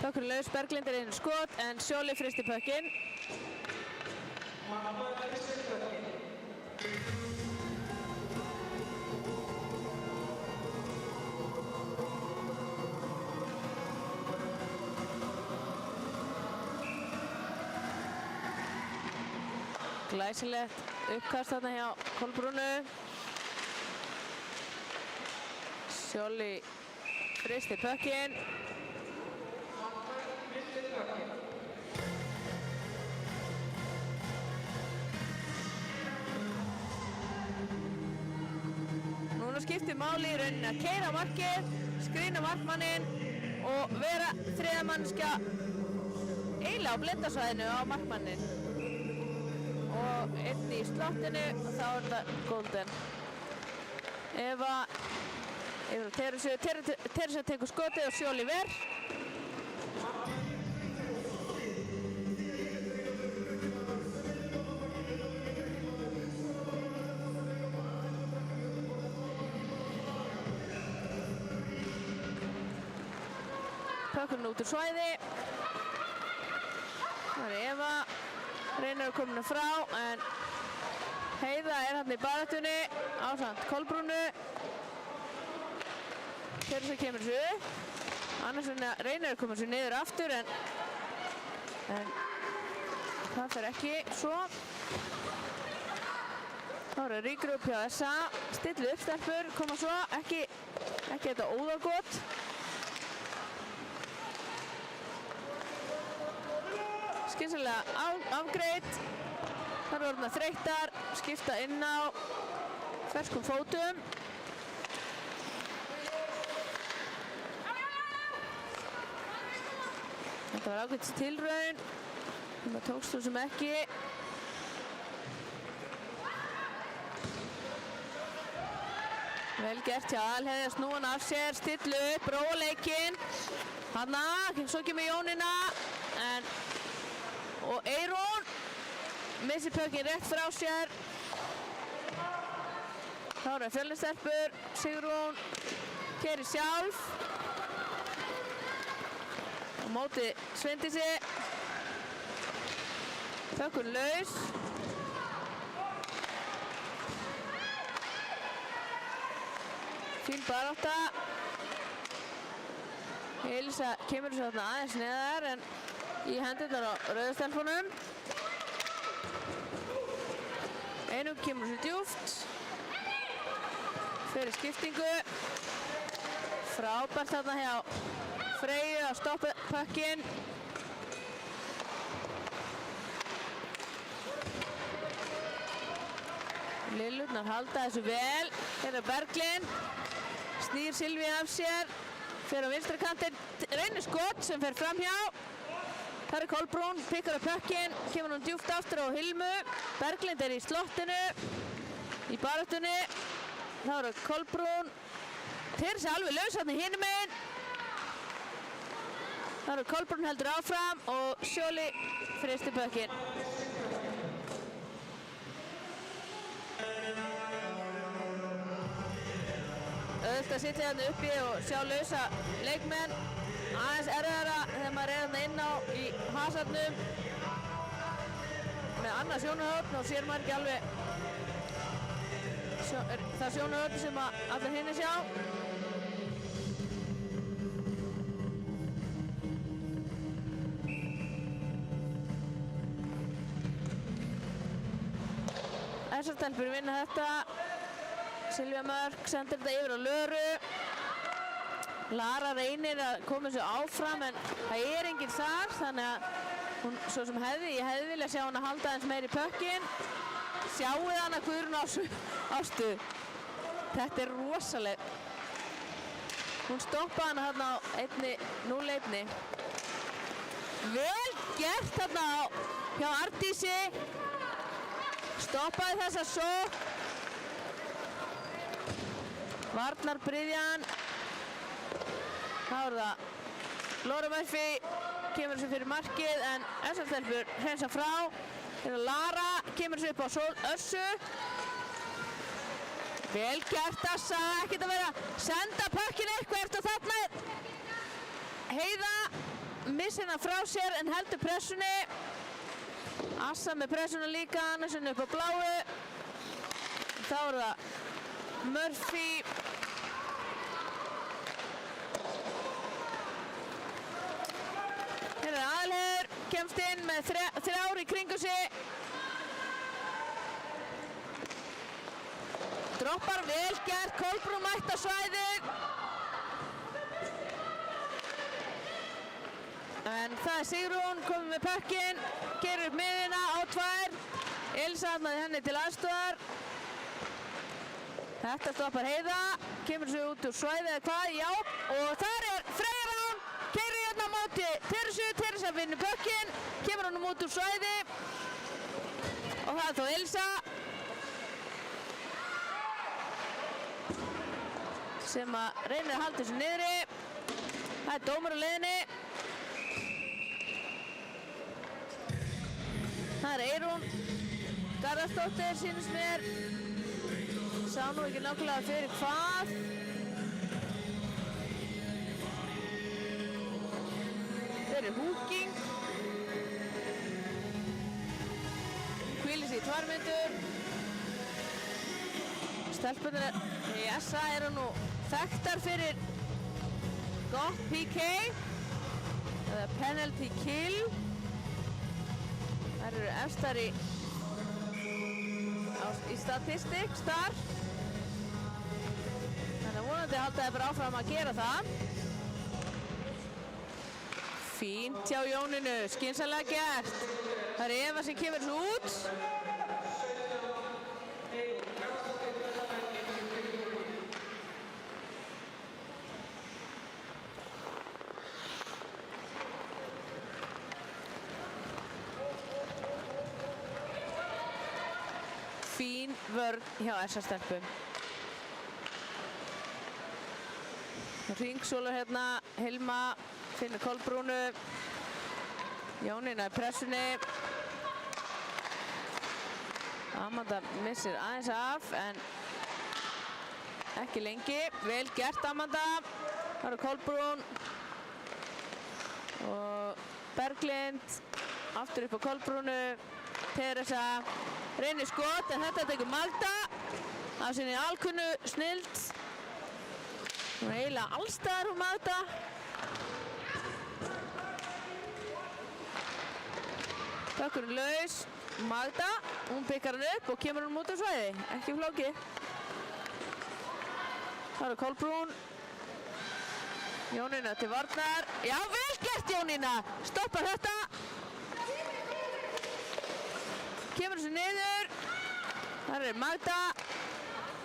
Pökkurinn laus, Berglind inn skot en Sjóli fristi pökkinn. Glæsilegt uppkast þarna hjá Kolbrúnu. Sjóli fristi pökkinn. Núna skiptir máli í rauninni að keyra markið, skrína markmanninn og vera þriðamannskja eiginlega á blindasvæðinu á markmanninn. Og einn í slottinu og þá er það golden. Eva yfir á Teresu tekur skotið og Sjóli ver. Pökkurinn út úr svæði. Það er Eva. Reynir að koma frá en Heiða er hann í baráttunni ásamt Kolbrúnu. Teresa kemur þessu upp. Annars reynir að koma þessu niður aftur en það fer ekki svo. Þá eru ríkur upp hjá SA, stillu upp stelpur, koma svo, ekki þetta óðagott. Skynsamlega afgreitt. Það eru orðnar þreyttar, skipta inn á ferskum fótum. Þetta var ágætis tilraun, það tókst þú sem ekki. Vel gert hjá Aðalheiði að snúa hann af sér, stillu upp, róa leikinn. Hanna, svo kemur Jónína, og Eyrún missir pökkinn rétt frá sér. Þá eru Fjölnistelpur, Sigrún keyrir sjálf. Á móti Sveindísi. Pökkun laus. Fín barátta. Elísa kemur svo þarna aðeins neðar en í hendurnar á rauðastelpunum. Einum kemur svo djúpt. Fyrir skiptingu. Frábært þarna hjá Freyju að stoppa pökkinn. Lillurnar halda þessu vel. Hérna Berglind. Snýr Silvíu af sér. Fer á vinstra kantinn. Reynir skot sem fer framhjá. Það er Kolbrún. Pikkar upp pökkinn. Kemur hún djúpt aftur á Hilmu. Berglind í slottinu. Í baráttunni. Það eru Kolbrún. Tirsi alveg laus hérna hinum megin. Það eru Kolbrún heldur áfram og Sjóli fristi pökkinn. Auðvitað að sitja hérna uppi og sjá lausa leikmenn. Aðeins erfiðara þegar maður hérna inn á í hasarnum með annað sjónarhorn og sér maður ekki alveg það sjónarhorn sem allir hinir sjá. Þessar stelpur vinna þetta. Silvía Mörk sendir þetta yfir á Löru. Lara reynir að koma þessu áfram en það er enginn þar þannig að hún svo sem ég hefði viljað sjá hana halda aðeins meir í pökkinn. Sjáuð hana Guðrún Ástu. Þetta er rosaleg. Hún stoppaði hana þarna á 0-1. Vel gert þarna hjá Ardísi. Stoppaði þessa sókn. Varnar Bryðjan. Þá er það Lóra Murphy kemur þessu fyrir markið en þessar stelpur hreinsa frá. Þetta Lara kemur þessu upp á Össu. Vel gert Assa, ekkert að vera að senda pökkinn eitthvað og þarna Heiða missir hana frá sér en heldur pressunni. Assa með pressuna líka, annars upp á bláu. Þá er það Murphy. Hérna er Aðalheiður, kemst inn með þrjár í kringu sig. Droppar vel gert, Kolbrún mætt á svæðið. En það er Sigrún, komið með pökkinn, keyrir upp miðjuna á 2. Elsa hafnaði henni til aðstoðar. Þetta stoppar Heiða, kemur svo út úr svæðið eða hvað, já. Og þar er Freyja Rán, keyrir hérna á móti Teresa vinnur pökkinn, kemur honum út úr svæði. Og það er þá Elsa. Sem að reynir að halda þessu niðri. Það er dómur á leiðinni. Það er Eyrún Garðarsdóttir, sýnist mér. Sá nú ekki nákvæmlega fyrir hvað. Fyrir húking. Hvílir sig í 2 mínútur. Stelpunir í SA eru nú þekktar fyrir gott PK eða penalty kill. Þær eru efstar á í statistics þar. Þannig að vonandi halda þið bara áfram að gera það. Fínt hjá Jóninu, skynsamlega gert. Það er Eva sem kemur þessu út. Fín vörn hjá SA-stelpum. Hringsólar hérna, Hilma finnur Kolbrúnu. Jónína í pressunni. Amanda missir aðeins af, en ekki lengi. Vel gert, Amanda. Það eru Kolbrún og Berglind. Aftur upp á Kolbrúnu. Teresa reynir skot, en þetta tekur Magda af sinni alkunnu snilld. Hún er eiginlega allstaðar hún Magda. Bökkurinn laus. Magda, hún pikkar hann upp og kemur hann út á svæði. Ekki flókið. Það eru Kolbrún. Jónína til varnar. Já, vel gert Jónína! Stoppar þetta. Kemur þessu niður. Þar er Magda.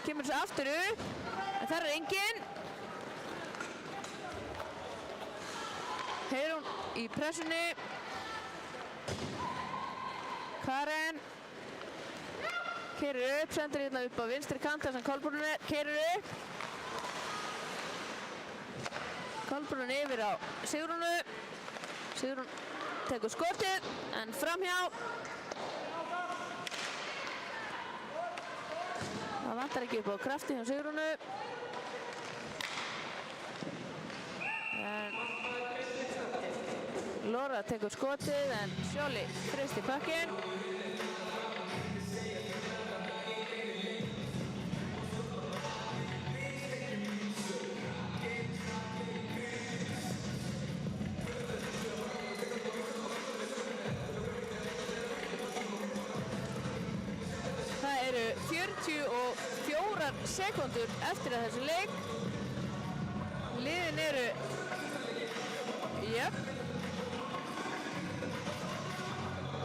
Kemur þessu aftur upp. En þar er enginn. Heiðrún í pressunni. Karen. Keyrir upp, sendir hérna upp á vinstri kant þar sem Kolbrún er. Keyrir upp. Kolbrún yfir á Sigrúnu. Sigrún tekur skotið, en framhjá. Það vantar ekki upp á krafti hjá Sigrúnu. En Lóra tekur skotið, en Sjóli fristir puckinn. Það eru 44 sekúndur eftir að þessu leik. Liðin eru jöfn.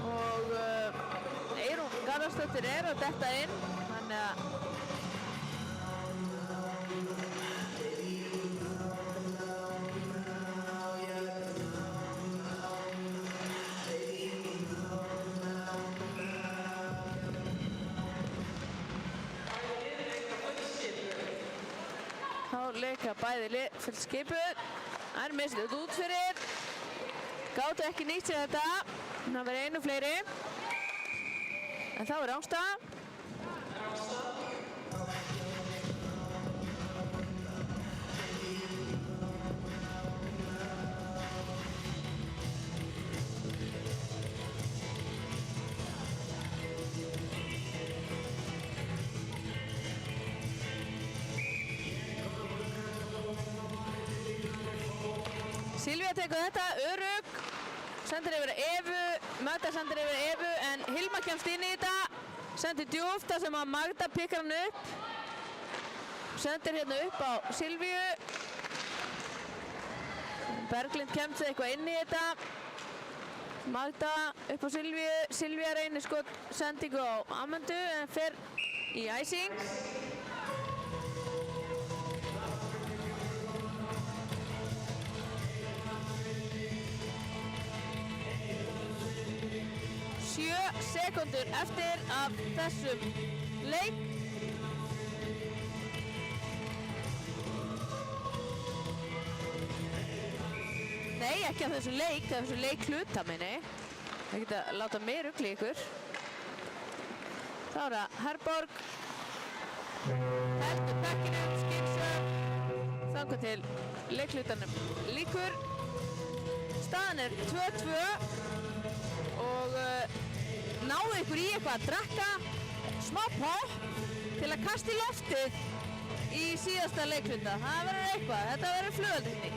Og Eyrún Garðarsdóttir er að detta inn. Þannig að leika bæði lið fyrir skipuð. Það er misluð út fyrir. Gátu ekki nýtt sér þetta. Það verður einu fleiri. En þá er ástæða. Silvía tekur þetta, örugg, sendir yfir Evu, Magda sendir yfir Evu, en Hilma kemst inn í þetta, sendir djúpt þar sem að Magda pikkar hann upp, sendir hérna upp á Silvíu, Berglind kemst eitthvað inn í þetta, Magda upp á Silvíu, Silvía reynir skot sendingu á Amandu en fer í æsing. Sekúndur eftir af þessum leik. Nei, ekki af þessum leik, af þessum leikhluta minni. Það geta að láta mig rugla í ykkur. Þá er það Herborg. Heldur pekkinu, skynsum. Þangað til leikhlutanum líkur. Staðan er 2-2 og náðu ykkur í eitthvað að drekka, smá popp til að kasta í loftið í síðasta leikhluta. Það verður eitthvað, þetta verður flugeldtekník.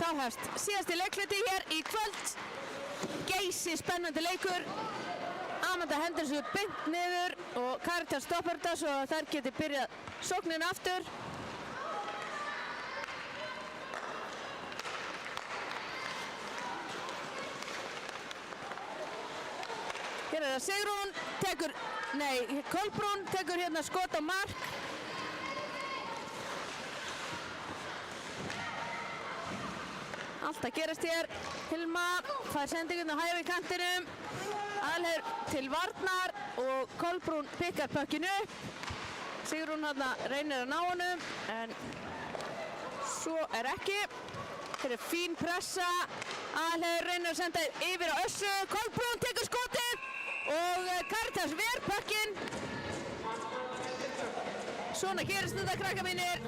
þá hefst síðasti leikluti hér í kvöld. Geysi spennandi leikur. Amanda hendur þessu beint niður og Karitas stoppar þetta svo að þær geti byrjað sóknin aftur. Hér það Sigrún, Kolbrún tekur hérna skot á mark. Allt að gerast hér. Hilma fær sendinguna á hægri kantinum. Aðalheiður til varnar og Kolbrún pikkar pökkinn upp. Sigrún hérna reynir að ná honum en svo ekki. Hér fín pressa. Aðalheiður reynir að senda yfir á Össu. Kolbrún tekur skotið og Karitas ver pökkinn. Svona gerist þetta, krakka mínir.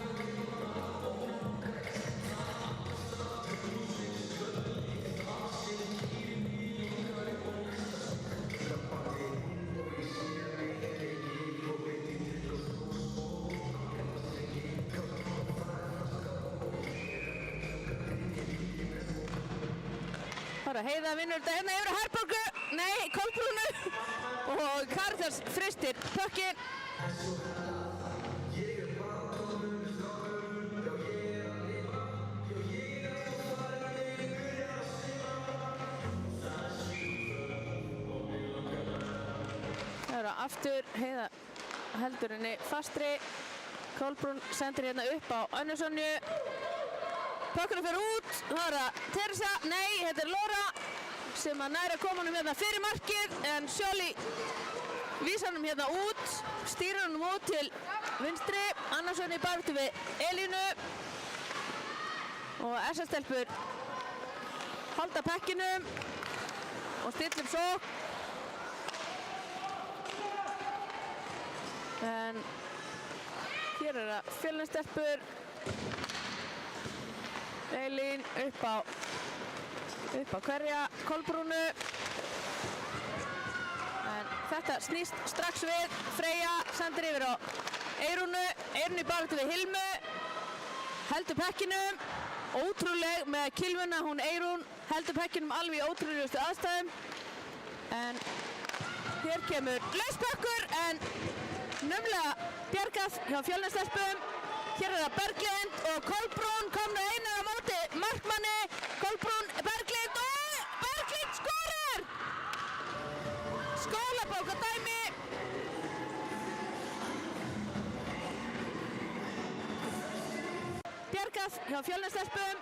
Heiða vinnur þetta hérna yfir á Herborgu, nei, Kolbrúnu og Karitas fristir pökkinn. Það eru aftur, Heiða heldur henni fastri. Kolbrún sendir hérna upp á Önnu Sonju. Pökkunum fer út, það er að Teresa, nei, þetta er Laura sem að næra koma honum hérna fyrir markið en Sjóli vísar honum hérna út, stýrir honum út til vinstri, Annarsson í baráttu við Elínu og SS-stelpur halda pekkinum og stilla sókn. En hér er það Fjölnisstelpur. Elín upp á hverja Kolbrúnu en þetta snýst strax við. Freyja sendir yfir á Eyrúnu í baráttu við Hilmu, heldur pekkinum ótrúleg með kilvuna. Hún Eyrún heldur pekkinum alveg í ótrúlegustu aðstæðum en hér kemur lauspökkur en naumlega bjargað hjá Fjölnisstelpum. Hér er það Berglind og Kolbrún komnu einar á móti markmanni. Kolbrún, Berglind og Berglind skorar! Skólabókardæmi. Bjargað hjá Fjölnisstelpum.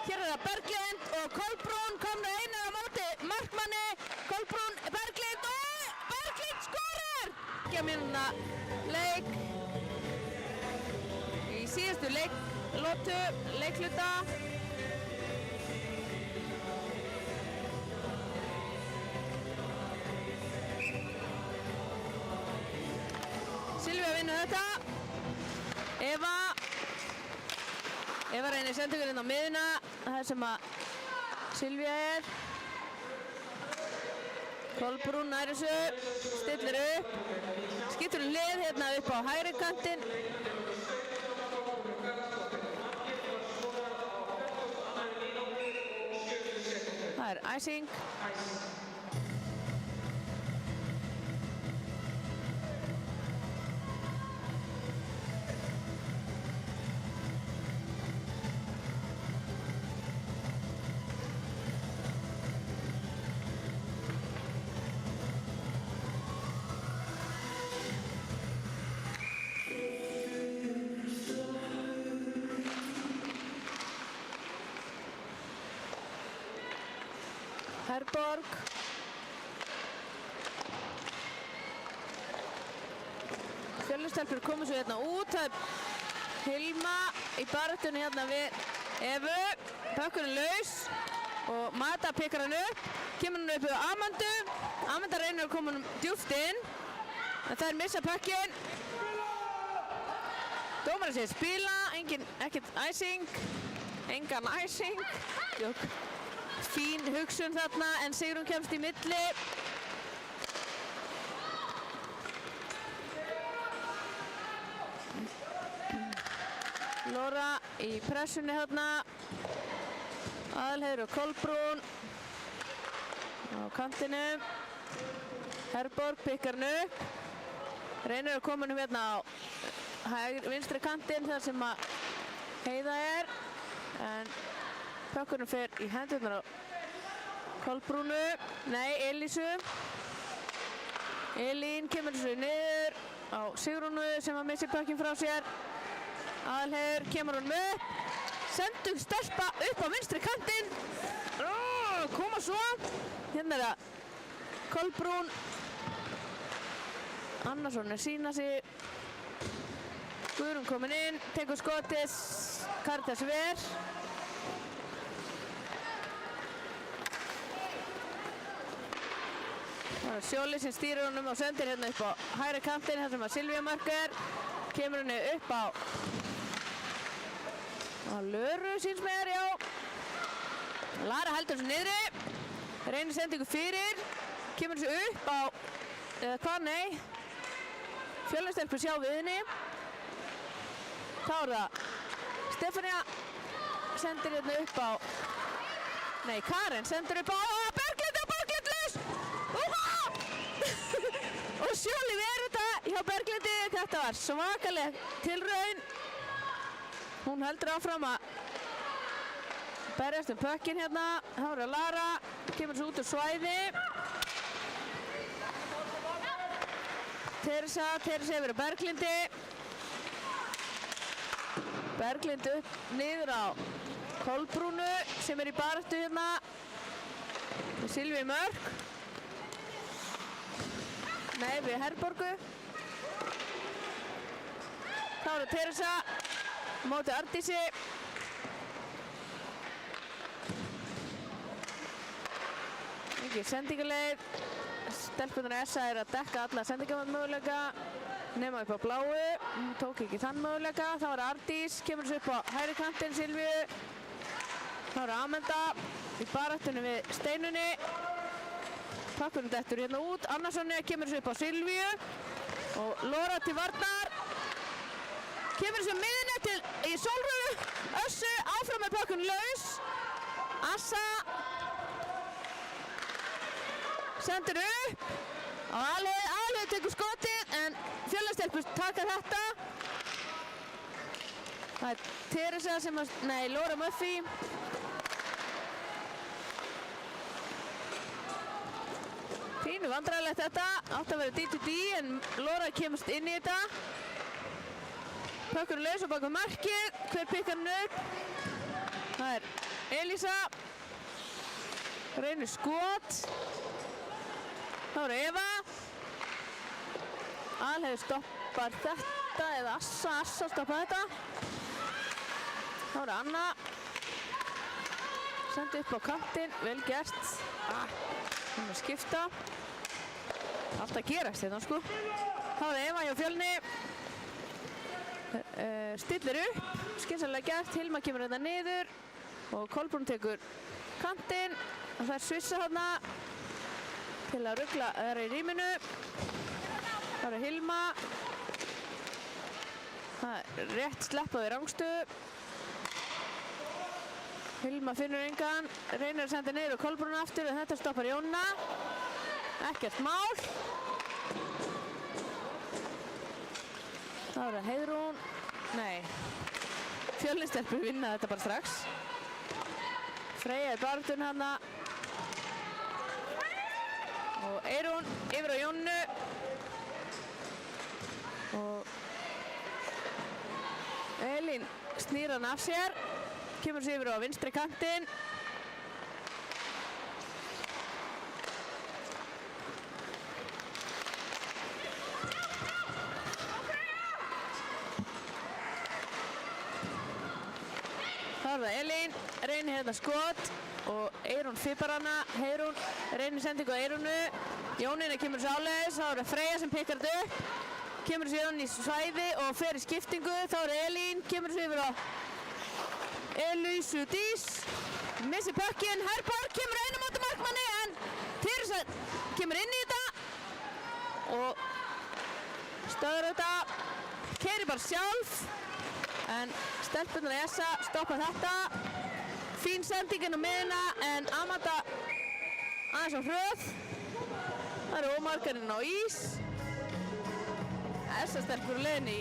Hér er það Berglind og Kolbrún komnu einar á móti markmanni. Kolbrún, Berglind og Berglind skorar! Ekki að minna leik. Síðustu leikluta. Silvía vinnur þetta. Eva reynir sendingurinn á miðuna, það sem að Silvía er. Kolbrún nær þessu, stillir upp, skiptur lið hérna upp á hægri kantinn. Það er icing. Herborg. Fjölnisstelpur komu svo hérna út. Það er Hilma í baráttunni hérna við Evu. Pökkurinn laus og Mata pikkar hann upp. Kemur hann upp við Amandu. Amanda reynir að koma hann djúpt inn. En það er missa pökkinn. Dómarinn segir spila, ekkert icing. Engan icing. Jók. Fín hugsun þarna en Sigrún kemst í milli. Laura í pressunni þarna. Aðalheiður og Kolbrún á kantinum. Herborg pikkar hann upp. Reynir að koma hann hérna á vinstri kantinn þar sem að Heiða er. En pökkunum fer í hendurnar á Kolbrúnu. Nei, Elísu. Elín kemur þessu niður á Sigrúnu sem að missi pökkinn frá sér. Aðalheiður kemur honum upp. Sendug stelpa upp á vinstri kantinn. Koma svo. Hérna er það Kolbrún. Annarsson er sína sig. Guðrún komin inn, tekur skotið. Karitas ver. Það er Sjóli sem stýrir honum og sendir hérna upp á hægri kantinn þar sem að Silvía Mörk er. Kemur henni upp á Löru síns mér, já. Lara heldur þessu niðri. Reynir sendingu fyrir. Kemur þessu upp á, eða hvað, nei. Fjölnistelpur sjá við henni. Þá er það Stefania sendir hérna upp á, nei, Karen sendir upp á Berglind og Berglind laus. Og Sjóli verður þetta hjá Berglindi. Þetta var svakaleg tilraun. Hún heldur áfram að berjast pökkinn hérna. Þá er það Lara. Kemur svo út úr svæði. Teresa yfir á Berglindi. Berglind upp niður á Kolbrúnu sem er í baráttu hérna með Silvíu Mörk. Nei, við Herborgu. Þá er það Teresa móti Ardísi. Ekki sendingaleið. Stelpunar SA er að dekka alla sendingamöguleika nema upp á bláu. Hún tók ekki þann möguleika. Þá er Ardís, kemur þessu upp á hægri kantinn Silvíu. Þá er Amanda í baráttunni við Steinunni. Pakkunum dettur hérna út. Annarssoni kemur þessu upp á Silvíu. Og Lóra til varnar. Kemur þessu miðinni til í Sólrúnu. Össu áfram með pakkun laus. Assa sendur upp. Og Aðalheiður tekur skotið en Fjölnistelpur taka þetta. Það er Teresa sem að, nei, Lóra Murphy. Pínu vandræðilegt þetta. Átti að vera D2D en Lóra kemst inn í þetta. Pökkur laus og baka markið. Hver pikkar hann upp? Það er Elísa. Reynir skot. Þá er Eva. Aðalheiður stoppar þetta eða Assa stoppar þetta. Þá er Anna. Sendi upp á kantinn, vel gert. Hún að skipta. Allt að gerast hérna sko. Þá er Eva hjá Fjölni. Stillir upp, skynsamlega gert. Hilma kemur hérna niður og Kolbrún tekur kantinn og það er svissa hérna til að rugla þeirra í rýminu. Það er Hilma. Það er rétt sleppað við rangstöðu. Hilma finnur engan, reynir að senda niður og Kolbrún aftur og þetta stoppar Jónna. Ekkert mál. Það er Heiðrún. Nei, Fjölnistelpur vinna þetta bara strax. Freyja í baráttunni hana. Og Eyrún yfir á Jónnu. Og Elín snýr hann af sér. Kemur sér yfir á vinstri kantinn. Þá er það Elín, reynir hérna skot og Eyrún fippar hana. Heiðrún reynir sendingu á Eyrúnu. Jónína kemur sér áleiðis. Þá er það Freyja sem pikkar þetta upp. Kemur sér í svæði og fer í skiptingu. Þá er Elín, kemur sér yfir á Elísu Dís. Missir pökkinn. Herborg kemur einu móti markmanni en Teresa kemur inn í þetta og stöður þetta. Keyrir bara sjálf en stelpurnar í SA stoppa þetta. Fín sendingin á miðuna en Amanda aðeins á hröð. Það eru ómarkarinn á ís. Þessar stelpur leiðin í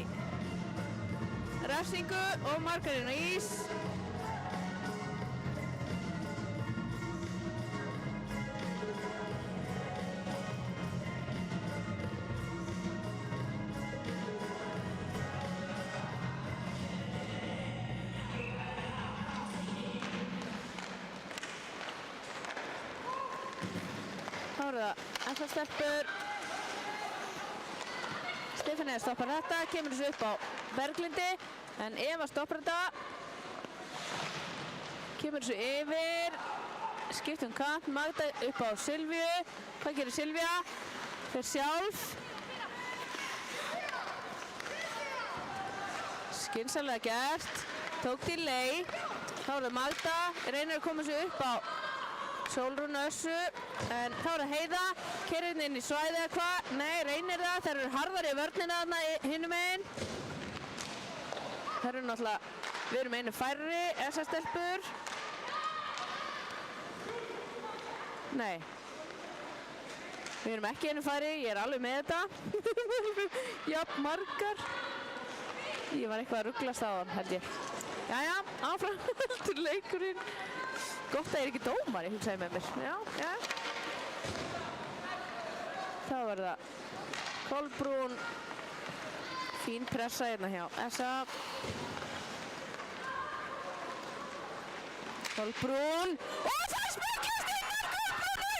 refsingu, ómarkarinn á ís. Þá eru það þessar stelpur. Stefanía stoppar þetta, kemur þessu upp á Berglindi, en Eva stoppar þetta. Kemur þessu yfir, skipt kant, Magda upp á Silvíu. Hvað gerir Silvía? Fer sjálf. Skynsamlega gert, tók til lei. Þá er það Magda, reynir að koma þessu upp á Sólrún Össu, en þá er það Heiða, keyrir inn í svæðið eða hvað? Nei, reynir það, þær eru harðari í vörnina þarna hinum megin. Þær eru náttúrulega, við erum einu færri, þessar stelpur. Nei, við erum ekki einu færri, ég er alveg með þetta. Jafn margar. Ég var eitthvað að ruglast á hann, held ég. Jæja, áfram heldur leikurinn. Gott að ég er ekki dómari, hugsaði með mér. Já. Þá er það Kolbrún. Fín pressa hérna hjá Essa. Kolbrún. Og það er smarkast innan Kolbrúnu!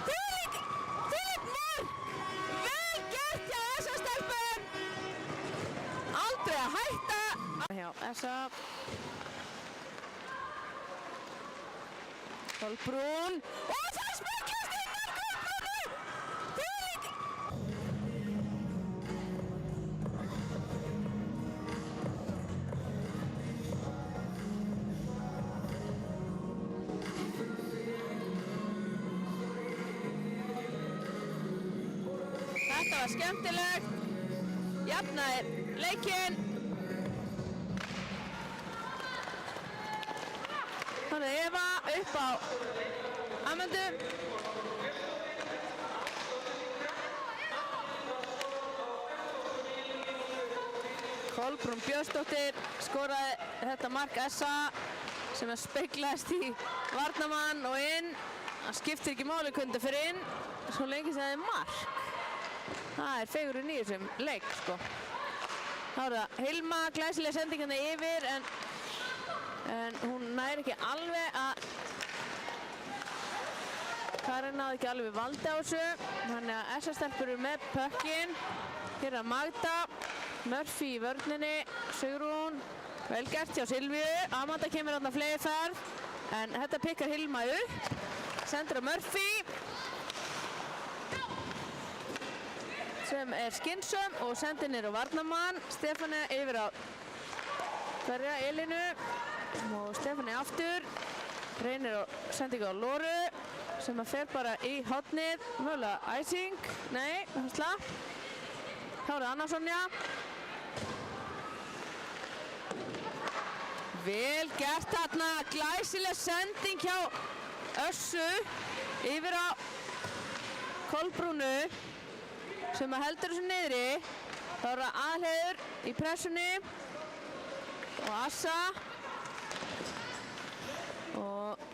Þvílíkt mark! Vel gert hjá Essa stelpum! Aldrei að hætta. Hjá Essa. Kolbrún. Og það er smarkast innan Kolbrúnu! Þvílíkt! Þetta var skemmtilegt. Jafnaði leikinn. Þannig að Eva upp á Amandu. Kolbrún Björnsdóttir skoraði þetta mark Essa sem speglaðist í varnarmann og inn. Það skiptir ekki máli hvernig það fer inn, svo lengi sem það er mark. Það er fegurinn í þessum leik, sko. Þá er það Hilma, glæsilega sendingarna yfir, en hún næri ekki alveg að Karen náði ekki alveg valdi á þessu, þannig að Essa stelpur eru með pökkinn. Hér er Magda, Murphy í vörninni, Sigrún, vel gert hjá Silvíu. Amanda kemur þarna fleiri ferð, en þetta pikkar Hilma upp, sendur á Murphy sem er skynsöm og sendir niður á varnarmann. Stefanía yfir á hverja, Elínu, og Stefanía aftur, reynir á sendingu á Lóru sem að fer bara í hornið, mögulega æsing, nei, það slapp. Þá er það Anna Sonja. Vel gert þarna, glæsileg sending hjá Össu yfir á Kolbrúnu sem að heldur þessu niðri. Þá er það Aðalheiður í pressunni og Assa. Og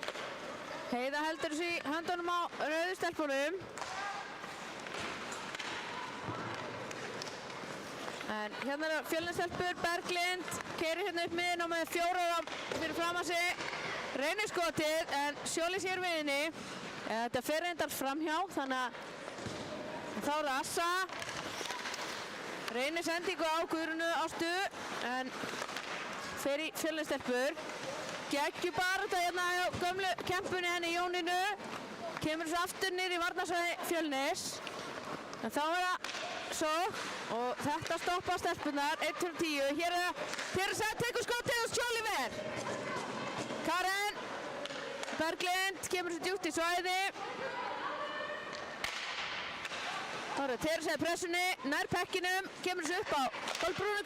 Heiða heldur þessu í höndunum á rauðu stelpunum. En hérna er Fjölnistelpur, Berglind, keyrir hérna upp miðinn og með 4 fyrir fram að sig. Reynir skotið, en Sjóli sér við henni. Þetta fer reyndar framhjá, þannig að þá er það Assa. Reynir sendingu á Guðrúnu Ástu, en fer í Fjölnistelpur. Geggju baráttu hérna á gömlu kempunni henni Jónínu. Kemur svo aftur niður í varnarsvæði Fjölnis. En þá er það sókn og þetta stoppa stelpunar, 1-10. Hér er það tekur skotið og Sjóli ver. Karen, Berglind kemur svo djúpt í svæði. Það eru Teresa í pressunni, nær pekkinum, kemur þessu upp á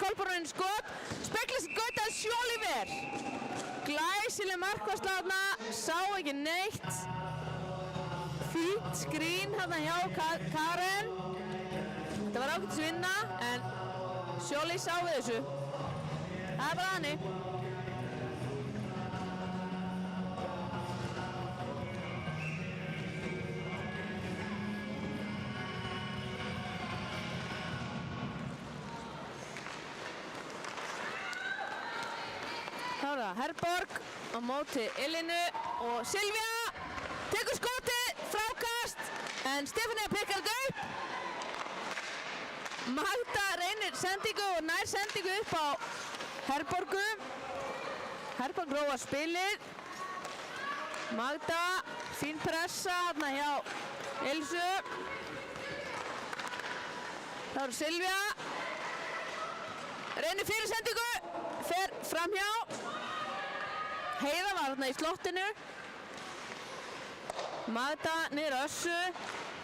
Kolbrúnin skot, speglast Gautaði Sjólífer. Glæsileg markvarsla þarna, sá ekki neitt. Fínt skrín þarna hjá Karen. Þetta var ágætis vinna, en Sjóli sá við þessu. Það er bara þannig. Þá er það Herborg á móti Elinu og Silvía tekur skotið, frákast, en Stefanía pikkar þetta upp. Magda reynir sendingu og nær sendingu upp á Herborgu. Herborg róar spilið. Magda, fín pressa þarna hjá Elsu. Þá er Silvía. Reynir fyrir sendingu, fer framhjá. Heiða var þarna í slottinu. Magda niður á Össu.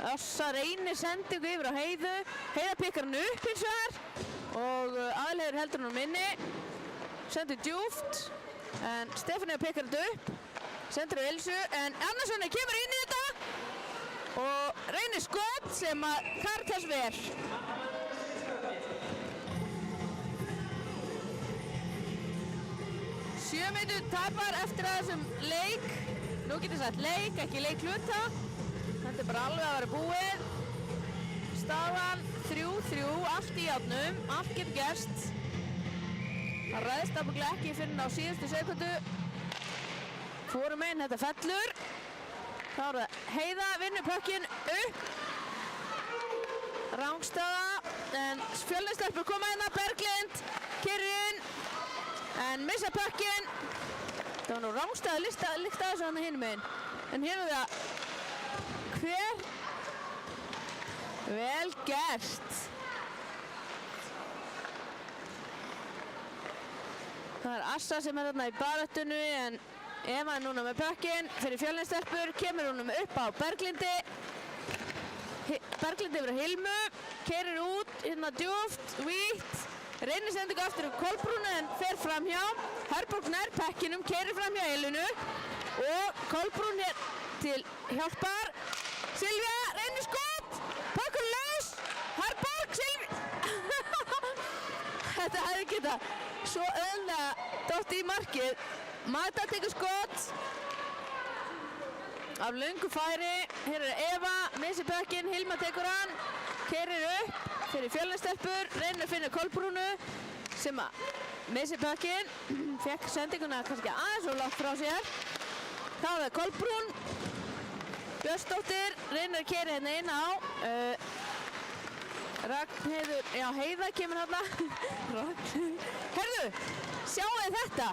Össa reynir sendingu yfir á Heiðu. Heiða pikkar hann upp hins vegar og Aðalheiður heldur hann á minni. Sendir djúft, en Stefanía pikkar þetta upp. Sendir á Elsu, en Annarsson kemur inn í þetta og reynir skot sem að Karitas ver. 7 mínútur tapar eftir að þessum leik. Nú getur sagt leik, ekki leikhluta. Þetta er bara alveg að vera búið. Staðan 3-3, allt í járnum, allt getur gerst. Það ræðist náttúrulega ekki fyrir á síðustu sekundu. Hvorum megin þetta fellur. Þá er það Heiða, vinnur puckinn upp. Rangstaða, en Fjölnistelpur koma hérna, Berglind, Kyrrin, en missa puckinn. Það var nú rangstaða líkt að þessu hann hinum megin. En hér er það hver. Vel gert. Það er Assa sem er þarna í baráttunni, en Eva er núna með puckinn fyrir Fjölnistelpur, kemur honum upp á Berglindi. Berglindi yfir á Hilmu, keyrir út, hérna djúft, vítt. Reynir sendingu aftur um Kolbrúnu en fer framhjá. Herborg nær pekkinum, keyrir framhjá Elinu og Kolbrún hér til hjálpar. Silvía reynir skot, pakkur laus, Herborg, Silvía. Þetta hefði getað svo auðvitað dótt í markið. Magda tekur skot af löngu færi. Hér er Eva, missir puckinn, Hilma tekur hann, keyrir upp fyrir Fjölnistelpur, reynir að finna Kolbrúnu sem að missir puckinn, fekk sendinguna kannski aðeins og lágt frá sér. Þá er það Kolbrún, Björnsdóttir, reynir að keyra hérna inn á. Ragnheiður, já Heiða kemur hérna. Herðu, sjáu þið þetta?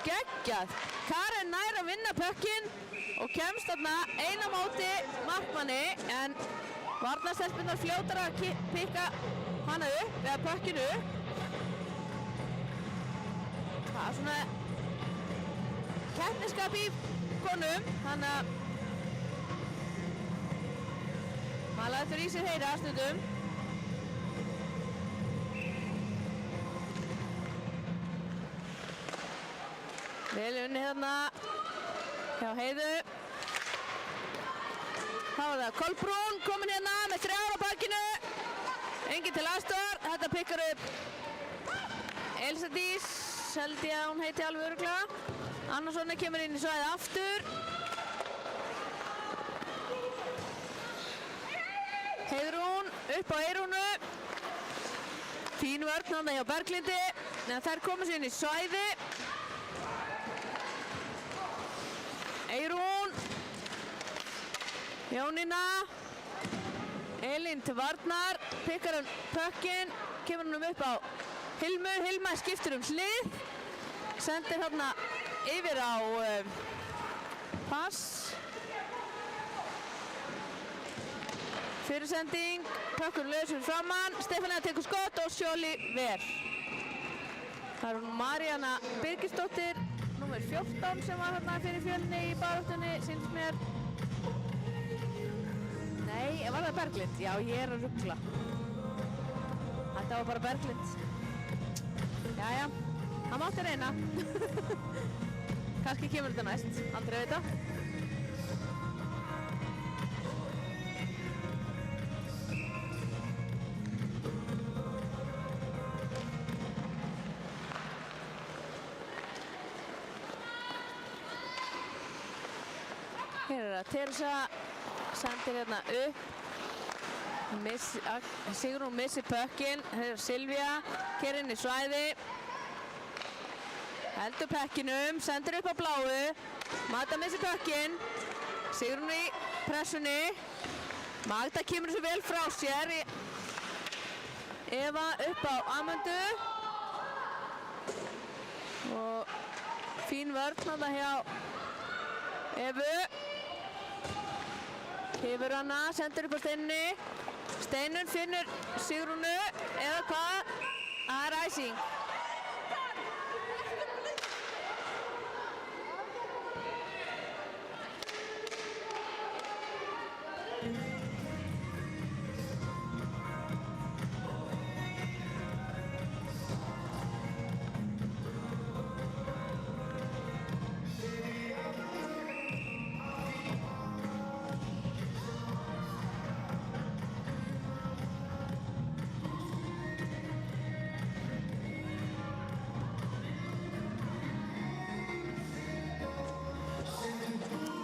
Geggjað. Karen nær að vinna puckinn og kemst þarna eina móti markmanni, en varnarstelpurnar fljótar að pikka hana upp, eða puckinu upp. Það er svona keppniskap í konum, þannig að maður lætur í sér heyra stundum. Vel unnið hérna hjá Heiðu. Þá er það Kolbrún komin hérna með 3 á bakinu. Engin til aðstoðar. Þetta pikkar upp Elsa Dís, held ég að hún heiti alveg örugglega. Annarsson kemur inn í svæðið aftur. Heiðrún upp á Eyrúnu. Fín vörn þarna hjá Berglindi. En þær koma sér inn í svæði. Eyrún, Jónína, Elín til varnar, pikkar hann puckinn, kemur hann upp á Hilmu, Hilma skiptir hlið, sendir hérna yfir á pass. Fyrirsending, puckur lausur framann, Stefanía tekur skot og Sjóli ver. Það er hún Maríanna Birgisdóttir, númer 14 sem var hérna fyrir Fjölni í baráttunni, sýnst mér. Nei, Nei, var það Berglind? Já, ég er að rugla. Þetta var bara Berglind. Jæja, hann mátti reyna. Kannski kemur þetta næst, aldrei veit það. Hér er það Teresa, sendir hérna upp. Sigrún missir pökkinn, hér er Silvía, keyrir inn í svæði. Heldur pekkinum, sendir upp á bláu. Magda missir pökkinn. Sigrún í pressunni. Magda kemur svo vel frá sér. Eva upp á Amandu. Og fín vörn þarna hjá Evu. Hefur hana, sendir upp á Steinunni. Steinun finnur Sigrúnu, eða hvað? Það er æsing.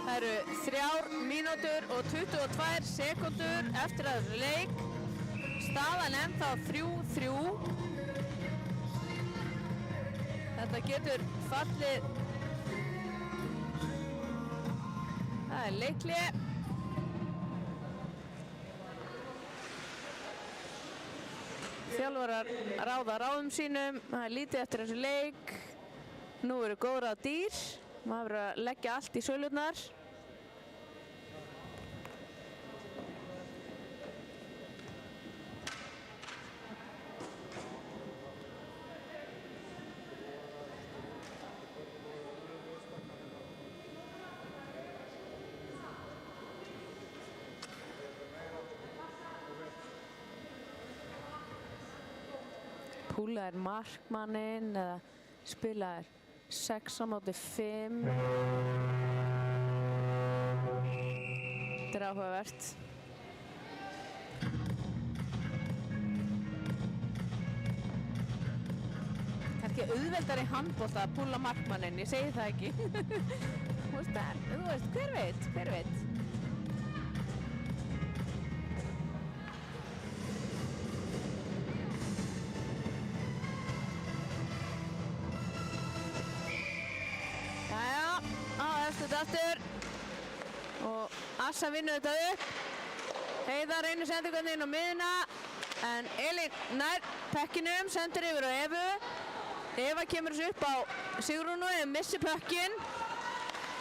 Það eru 3 mínútur og 22 sekúndur eftir að þessu leik. Staðan ennþá 3-3. Þetta getur fallið. Það er leikli. Þjálfarar ráða ráðum sínum. Það er lítið eftir þessu leik. Nú eru góð ráð dýr. Maður verður að leggja allt í sölurnar. Púlaðir markmanninn eða spilaðir 6 á móti 5. Þetta er áhugavert. Kannski auðveldar í handbolta að púla markmanninn, ég segi það ekki. Þú veist, hver veit? Aftur og Assa vinnur þetta upp. Heiða reynir sendingarna inn á miðuna en Elín nær pekkinum, sendir yfir á Evu. Eva kemur þessu upp á Sigrúnu en missir pökkinn.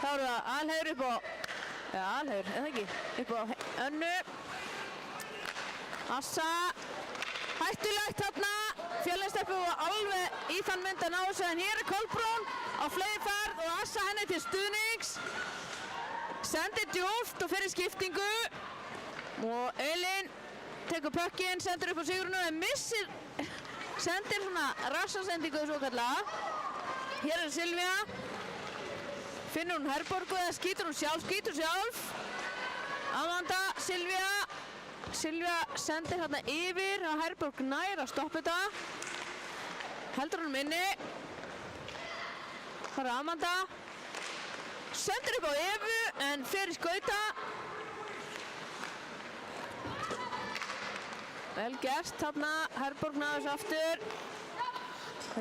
Þá eru það Alheiður upp á Alheiður, eða ekki, upp á Önnu. Assa hættulegt þarna. Fjölnistelpur var alveg í þann mynd að ná þessu en hér er Kolbrún á fleygiferð og Assa henni til stuðnings. Sendir djúpt og fyrir skiptingu og Elín tekur pökkinn, sendir upp á Sigrúnu en missir, sendir svona rassasendingu svo kallaða. Hér er Silvía. Finnur hún Herborgu eða skýtur hún sjálf? Amanda, Silvía. Silvía sendir hérna yfir og Herborg nær að stoppa þetta. Heldur hún inni. Það er Amanda. Sendir upp á Evu en fer í skauta. Vel gert þarna. Herborg náður þessu aftur.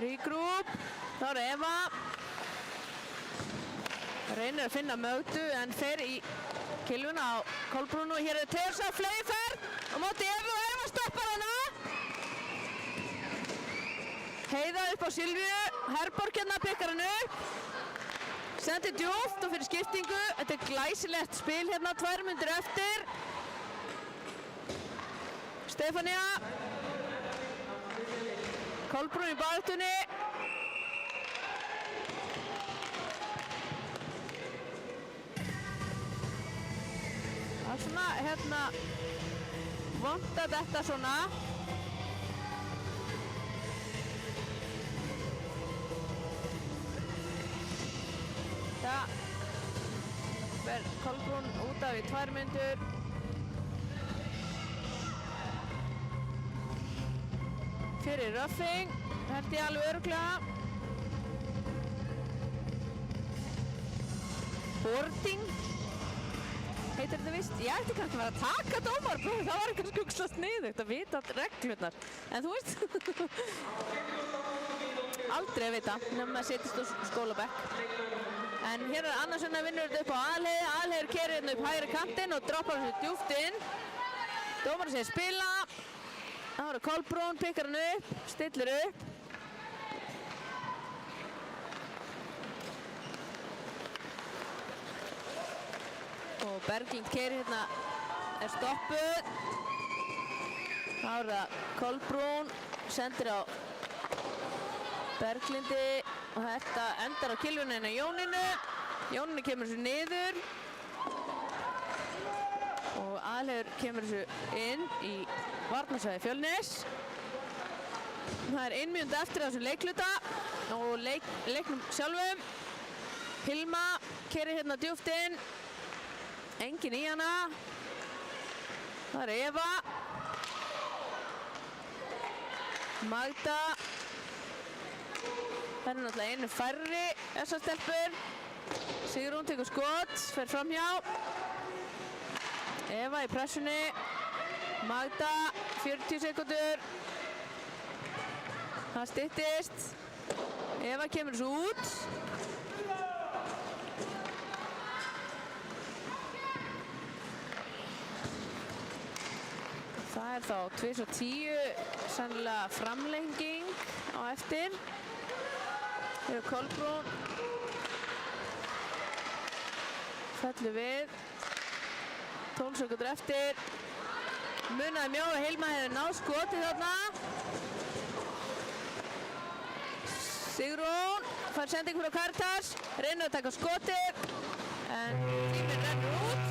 Rígrúp. Það er Eva. Reynir að finna Mögdu en fer í kilvuna á Kolbrúnu. Hér er Teresa fleygiferð á móti Evu og Eva stoppar hana. Heiða upp á Silvíu. Herborg hérna pikkar hann upp. Sendir djúpt og fyrir skiptingu. Þetta er glæsilegt spil hérna 2 mínútur eftir. Stefania. Kolbrún í baráttunni. Það er svona hérna vont að detta svona. Það fer Kolbrún út af í 2 mínútur. Fyrir roughing, held ég alveg örugglega. Boarding heitir þetta víst. Ég ætti kannski að vera að taka dómaraprófið, það var eitthvað skuggslega sniðugt að vita reglurnar. En þú veist, aldrei að vita nema að setjast á skólabekk. En hér er Anna-Sunna vinnur þetta upp á Aðalheiði. Aðalheiður kerir hérna upp hægri kantinn og droppar þessu djúpt inn. Dómarinn segir spila. Það voru Kolbrún, pikkar hann upp, stillir upp. Og Berglind keyrir hérna, er stoppuð. Þá er það Kolbrún, sendir á Berglindi og þetta endar á kilvunni Jónínu. Jónínu kemur þessu niður og Aðalheiður kemur þessu inn í varnarsvæði Fjölnis. Það er 1 mínúta eftir þessum leikluta og leiknum sjálfum. Hilma keyrir hérna djúpt inn. Engin í hana. Það er Eva. Magda. Það er náttúrulega einu færri þessar stelpur. Sigrún tekur skot, fer framhjá. Eva í pressunni. Magda, 40 sekúndur. Það styttist. Eva kemur þessu út. Það er þá 2:10, sennilega framlenging á eftir. Hefur Kolbrún. Fellur við. 12 sekúndur eftir. Munaði mjög að Hilma hefði náð skotið þarna. Sigrún fær sending frá Karitas. Reynir að taka skotið. En tíminn rennur út.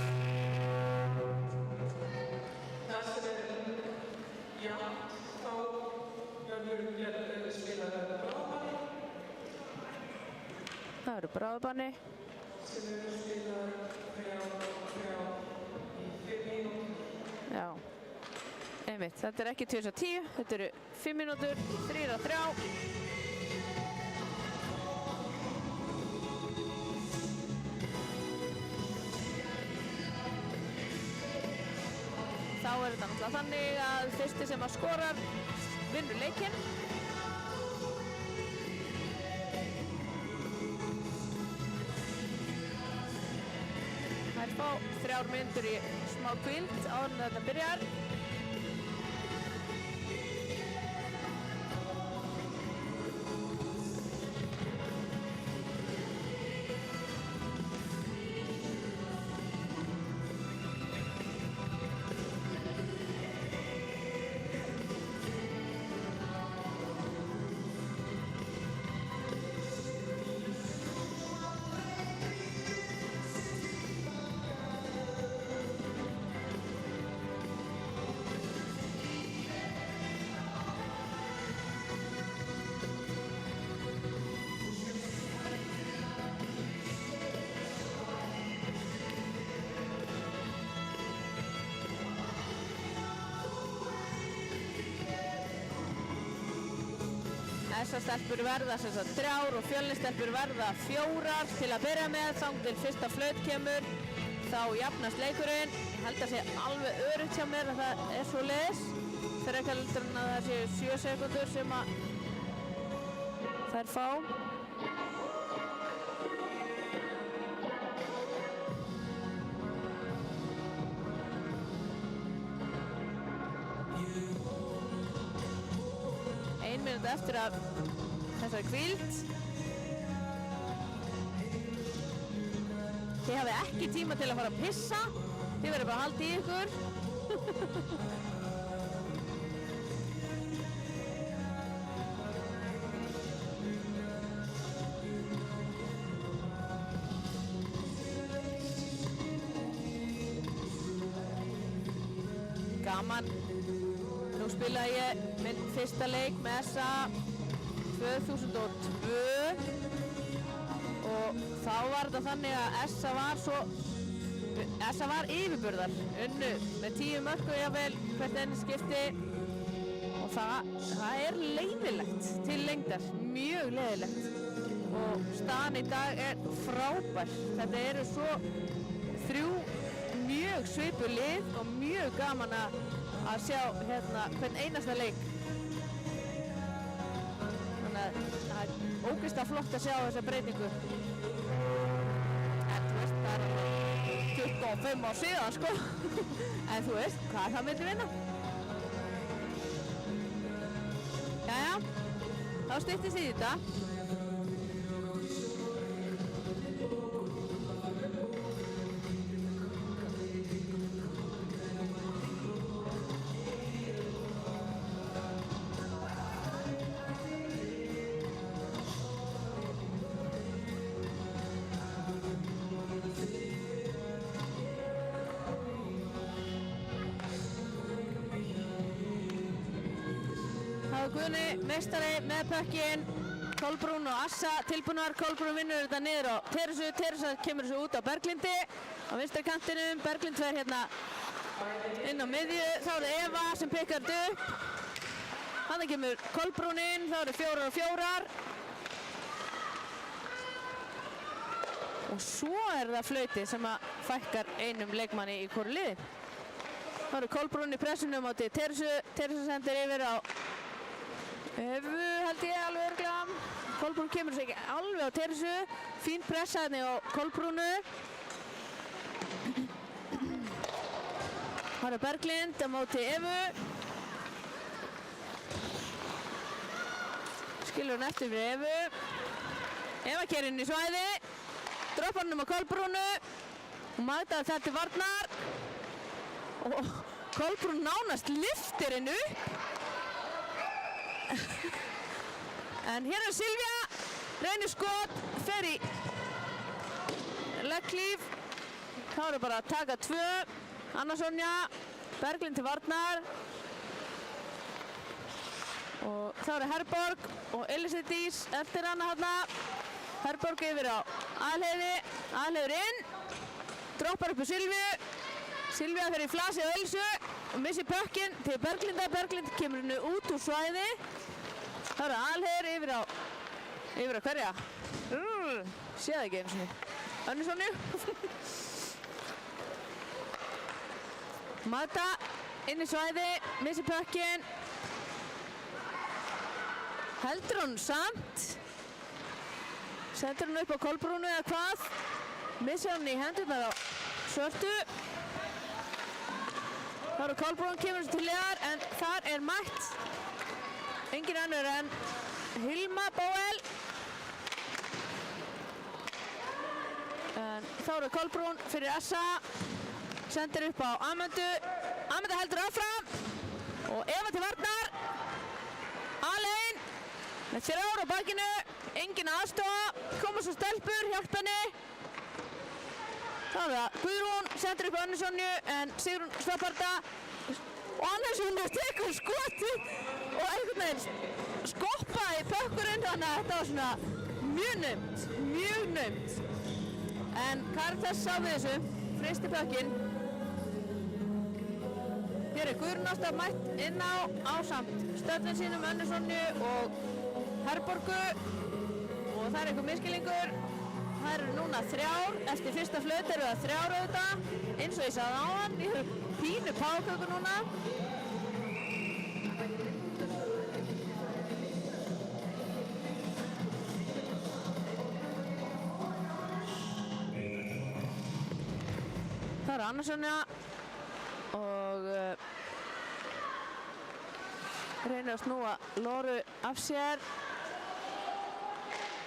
Það eru bráðabanni. Já, einmitt. Þetta er ekki 2:10, þetta eru 5 mínútur, 3:3. Þá er þetta náttúrulega þannig að fyrsti sem að skorar vinnur leikinn. Þær fá 3 mínútur í smá hvíld áður en þetta byrjar. Þessar stelpur verða sem sagt 3 og Fjölnisstelpur verða 4 til að byrja með. Þangað til fyrsta flaut kemur, þá jafnast leikurinn. Ég held að sé alveg öruggt hjá mér að það er svoleiðis. Frekar heldur en að það séu 7 sekúndur sem að þær fá. Ein mínúta eftir að þessari hvíld. Þið hafið ekki tíma til að fara að pissa. Þið verður bara að halda í ykkur. Gaman gaman. Nú spilaði ég minn fyrsta leik með SA 2002 og þá var þetta þannig að SA var yfirburðar, unnu með 10 mörkum jafnvel hvert enn skipti og það er leiðilegt til lengdar, mjög leiðilegt og staðan í dag er frábær. Þetta eru svo 3 mjög svipuð lið og mjög gaman að sjá hérna hvern einasta leik. Þannig að það er ógeðslega flott að sjá þessa breytingu. En þú veist, það er alveg 25 ár síðan sko. En þú veist, hvað það myndi vinna? Jæja, þá styttist í þetta. Guðni, meistari með pökkinn, Kolbrún og Assa tilbúnar. Kolbrún vinnur þetta niður á Teresu, Teresa kemur þessu út á Berglindi á vinstri kantinum, Berglind fer hérna inn á miðju, þá er það Eva sem pikkar þetta upp. Þannig kemur Kolbrún inn, þá eru 4 og 4. Og svo er það Flauti sem að fækkar einum leikmanni í hvoru liði. Þá eru Kolbrún í pressunum á Teresu, Teresa sendir yfir á Evu held ég alveg örugglega. Kolbrún kemur sér ekki alveg á Teresu. Fín pressa hérna á Kolbrúnu. Það er Berglind á móti Evu. Skilur hún eftir fyrir Evu. Eva keyrir inn í svæði. Droppar hann á Kolbrúnu. Hún magdaði það til varnar. Og Kolbrún nánast lyftir henni upp. En hér er Silvía, reynir skot, fer í legglíf. Þá er bara að taka 2. Anna Sonja, Berglind til varnar. Og þá er Herborg og Elise Dís eftir hana hérna. Herborg yfir á Aðalheiði, Aðalheiður inn. Droppar upp á Silvíu. Silvía fer í flasið á Elsu og missir pökkinn til Berglindar. Berglind kemur henni út úr svæði. Það eru Aðalheiður yfir á hverja? Séð ekki einu sinni. Önnu Sonju. Magda inn í svæði, missir pökkinn. Heldur hún samt. Sendur hún upp á Kolbrúnu eða hvað. Missir hún í hendurnar á Svörtu. Það eru Kolbrún kemur til liðar en þar er mætt engin önnur en Hilma Bóel. En þá eru Kolbrún fyrir SA. Sendir upp á Amundu. Amundu heldur áfram. Og Eva til varnar. Alein. Með 3 á bakinu. Engin aðstofa. Koma svo stelpur, hjálp henni. Þá er það Guðrún. Sendir upp á Önnu Sonju. En Sigrún stoppar þetta. Og Anna Sonja tekur skotið. Og einhvern veginn skoppaði pökkurinn, þannig að þetta var svona mjög naumt. En Karitas sá við þessu, freisti pökkinn. Hér er Guðrún ástaf mætt inn á ásamt stöllin sínum, Önnu Sonju og Herborgu. Og það er einhver misskilningur. Það eru núna 3, eftir fyrsta flaut eru það 3 auðvitað. Eins og ég sagði áðan, ég hef pínu páköku núna. Það er Anna Sonja og reynir að snúa Lóru af sér.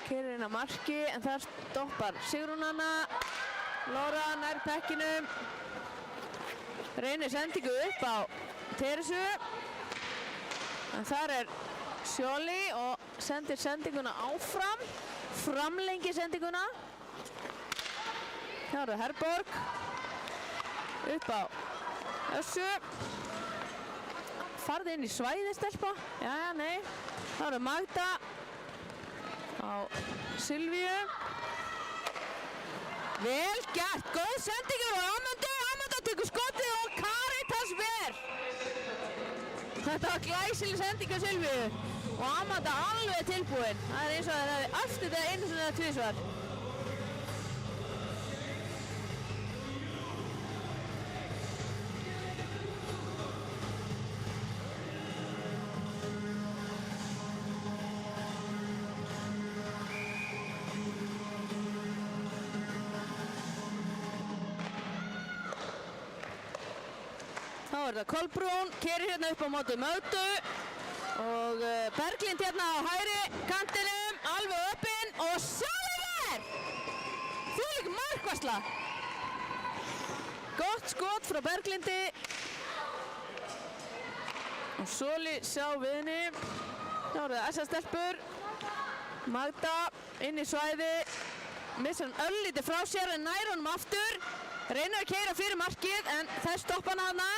Keyrir inn á marki en þar stoppar Sigrún hana. Lóra nær pekkinum. Reynir sendingu upp á Teresu. En þar er Sjóli og sendir sendinguna áfram. Framlengi sendinguna. Það er Herborg. Upp á Össu. farði inn í svæði, stelpa. Jæja, nei. Það eru Magda á Silvíu. Vel gert, góð sendingur á Amandu. Amanda tekur skotið og Caritas ver. Þetta var glæsileg sending á Silvíu og Amanda alveg tilbúin. Það er eins og það hefði aftur þetta einu sinni eða tvisvar. Þá er það Kolbrún, keyrir hérna upp á móti Mögdu og Berglind hérna á hægri kantinum, alveg opinn og sjáðu! Þvílík markvarsla! Gott skot frá Berglindi og Soli sjá við henni. Þá er það SS-stelpur, Magda inn í svæði, missar hann örlítið frá sér en nær honum aftur. Reynir að keyra fyrir markið en þær stoppa hann hana.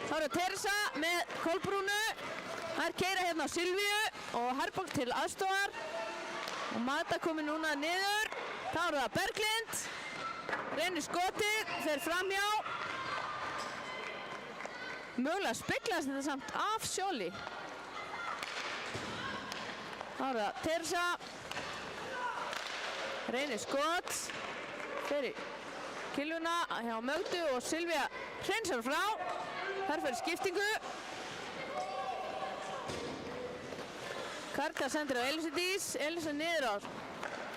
Þá er það Teresa með Kolbrúnu. Þær keyra hérna á Silvíu og Herborg til aðstofar. Og Magda komið núna niður. Þá er það Berglind. Reynir skotið, fer framhjá. Mögulega speglast þetta samt af Sjóli. Þá er það Teresa. Reynir skot. Fer í kilvuna hjá Mögdu og Silvía hreinsar frá. Þar fyrir skiptingu. Karta sendir á Elísu Dís. Elísa niður á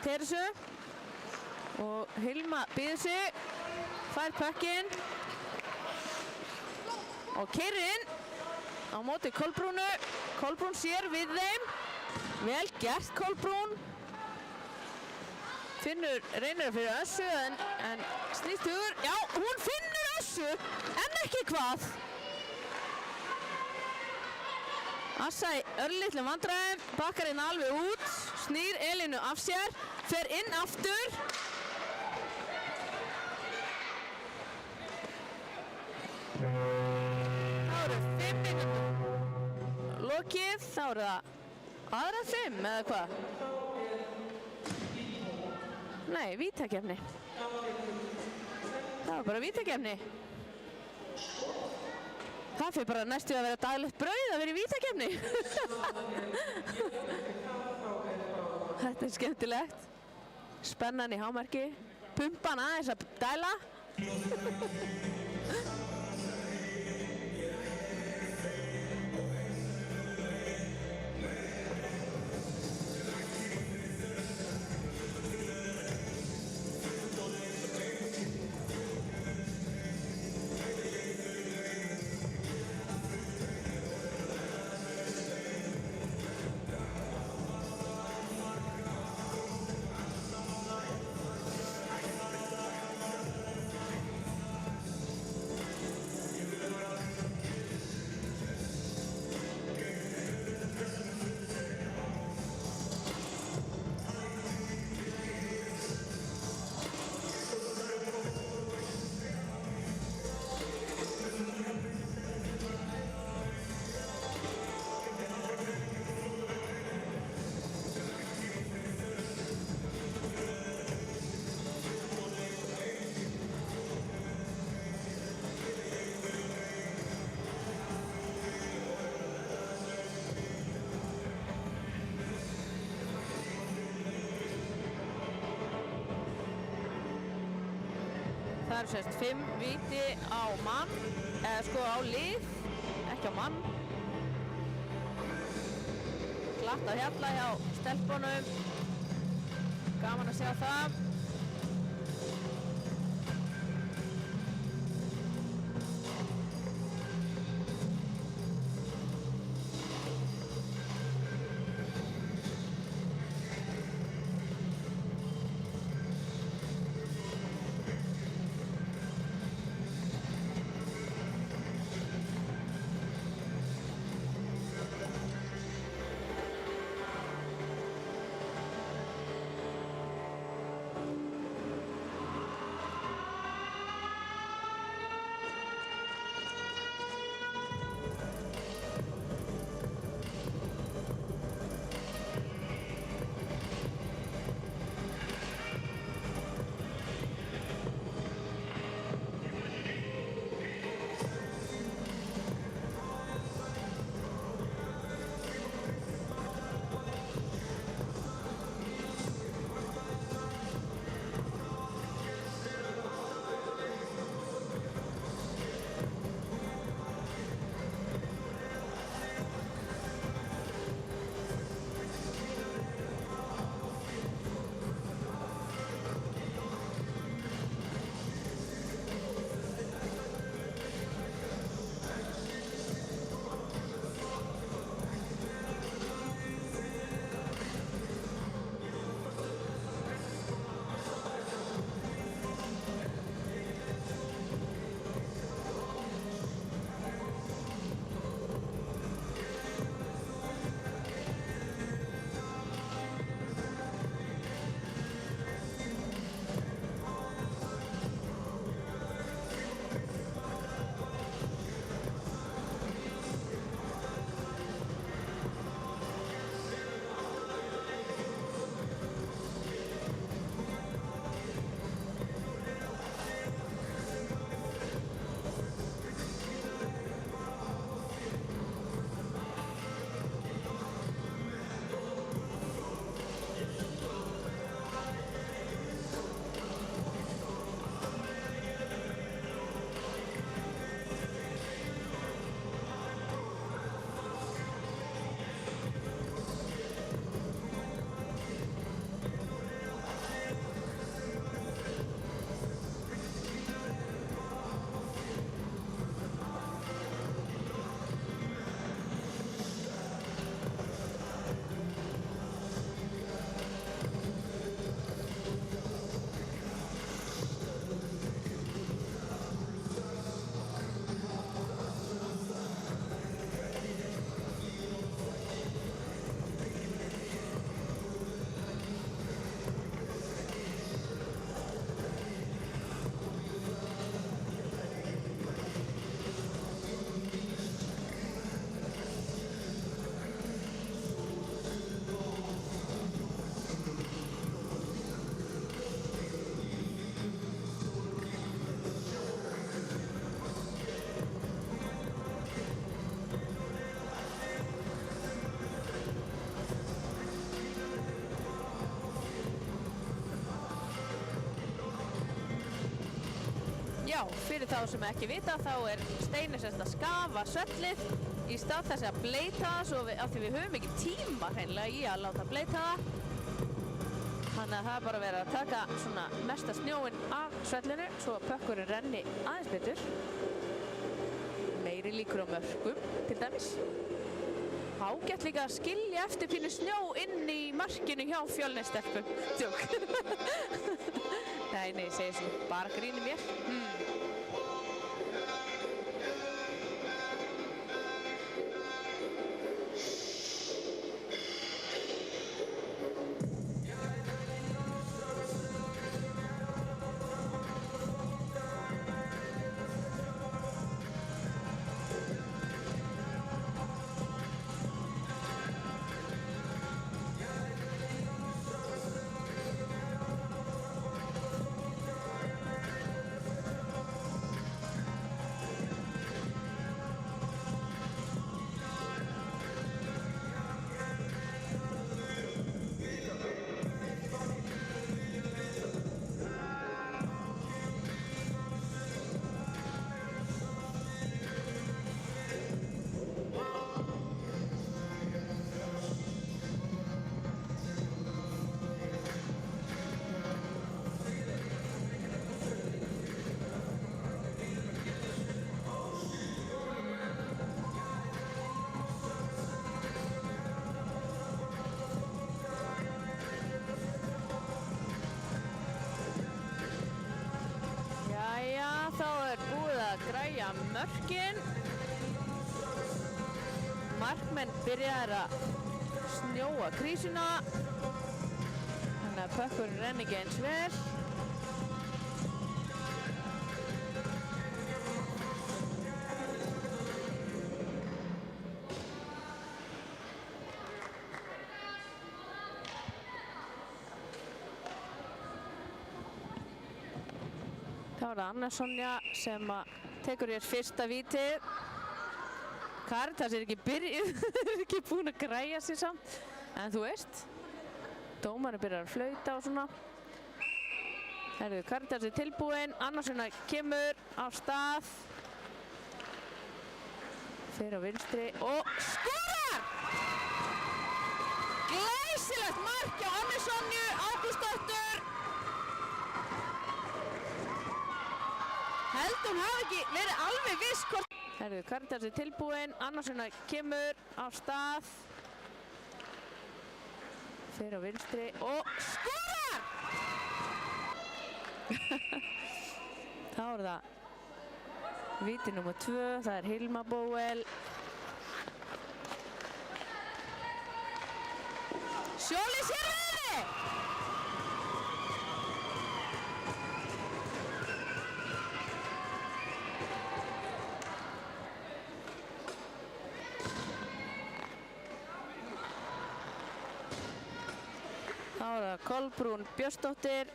Teresu. Og Hilma býður sig. Fær pökkinn. Og keyrir inn á móti Kolbrúnu. Kolbrún sér við þeim. Vel gert Kolbrún. Reynir að fyrir Össu en snýst hugur. Já, hún finnur Össu en ekki hvað. Assa í örlitlum vandræðum, bakkar inn alveg út, snýr Elínu af sér, fer inn aftur. Þá eru 5 mínútur lokið, þá eru það aðra 5 eða hvað? Nei, vítakeppni. Það var bara vítakeppni. Það fyrir bara næstu að vera daglegt brauð að vera í vítakeppni. Þetta er skemmtilegt. Spennan í hámarki. Pumpan aðeins að dæla. Það eru sérst 5 víti á mann, eða sko á lið, ekki á mann. Glatt á hjalla hjá stelpunum, gaman að sjá það. Já, fyrir þá sem ekki vita þá Steini að skafa svellið í stað þess að bleita það svo af því við höfum ekki tíma hreinlega í að láta bleita það. Þannig að það bara verið að taka svona mesta snjóinn af svellinu svo að pökkurinn renni aðeins betur. Meiri líkur á mörkum til dæmis. Ágætt líka að skilja eftir pínu snjó inn í markinu hjá Fjölnisstelpum. Tjók. Nei, ég segi svona bara gríni mér. Þá búið að græja mörkin. Markmenn byrjaðir að snjóa krísuna. Þannig að pökkurinn renni ekki eins vel. Þá það Anna Sonja sem tekur hér fyrsta vítið. Caritas ekki búin að græja sig samt. En þú veist, dómarinn byrjar að flauta og svona. Caritas tilbúin, Anna Sonja kemur á stað. Fer á vinstri og skorar! Glæsilegt mark hjá Anna Sonju Ágústsdóttur. Held hún hafi ekki verið alveg viss hvort. Caritas tilbúin, Anna Sonja kemur á stað. Fer á vinstri og skorar! Þá það víti númer 2, það Hilma Bóel. Sjóli sér við! Þá það Kolbrún Björnsdóttir.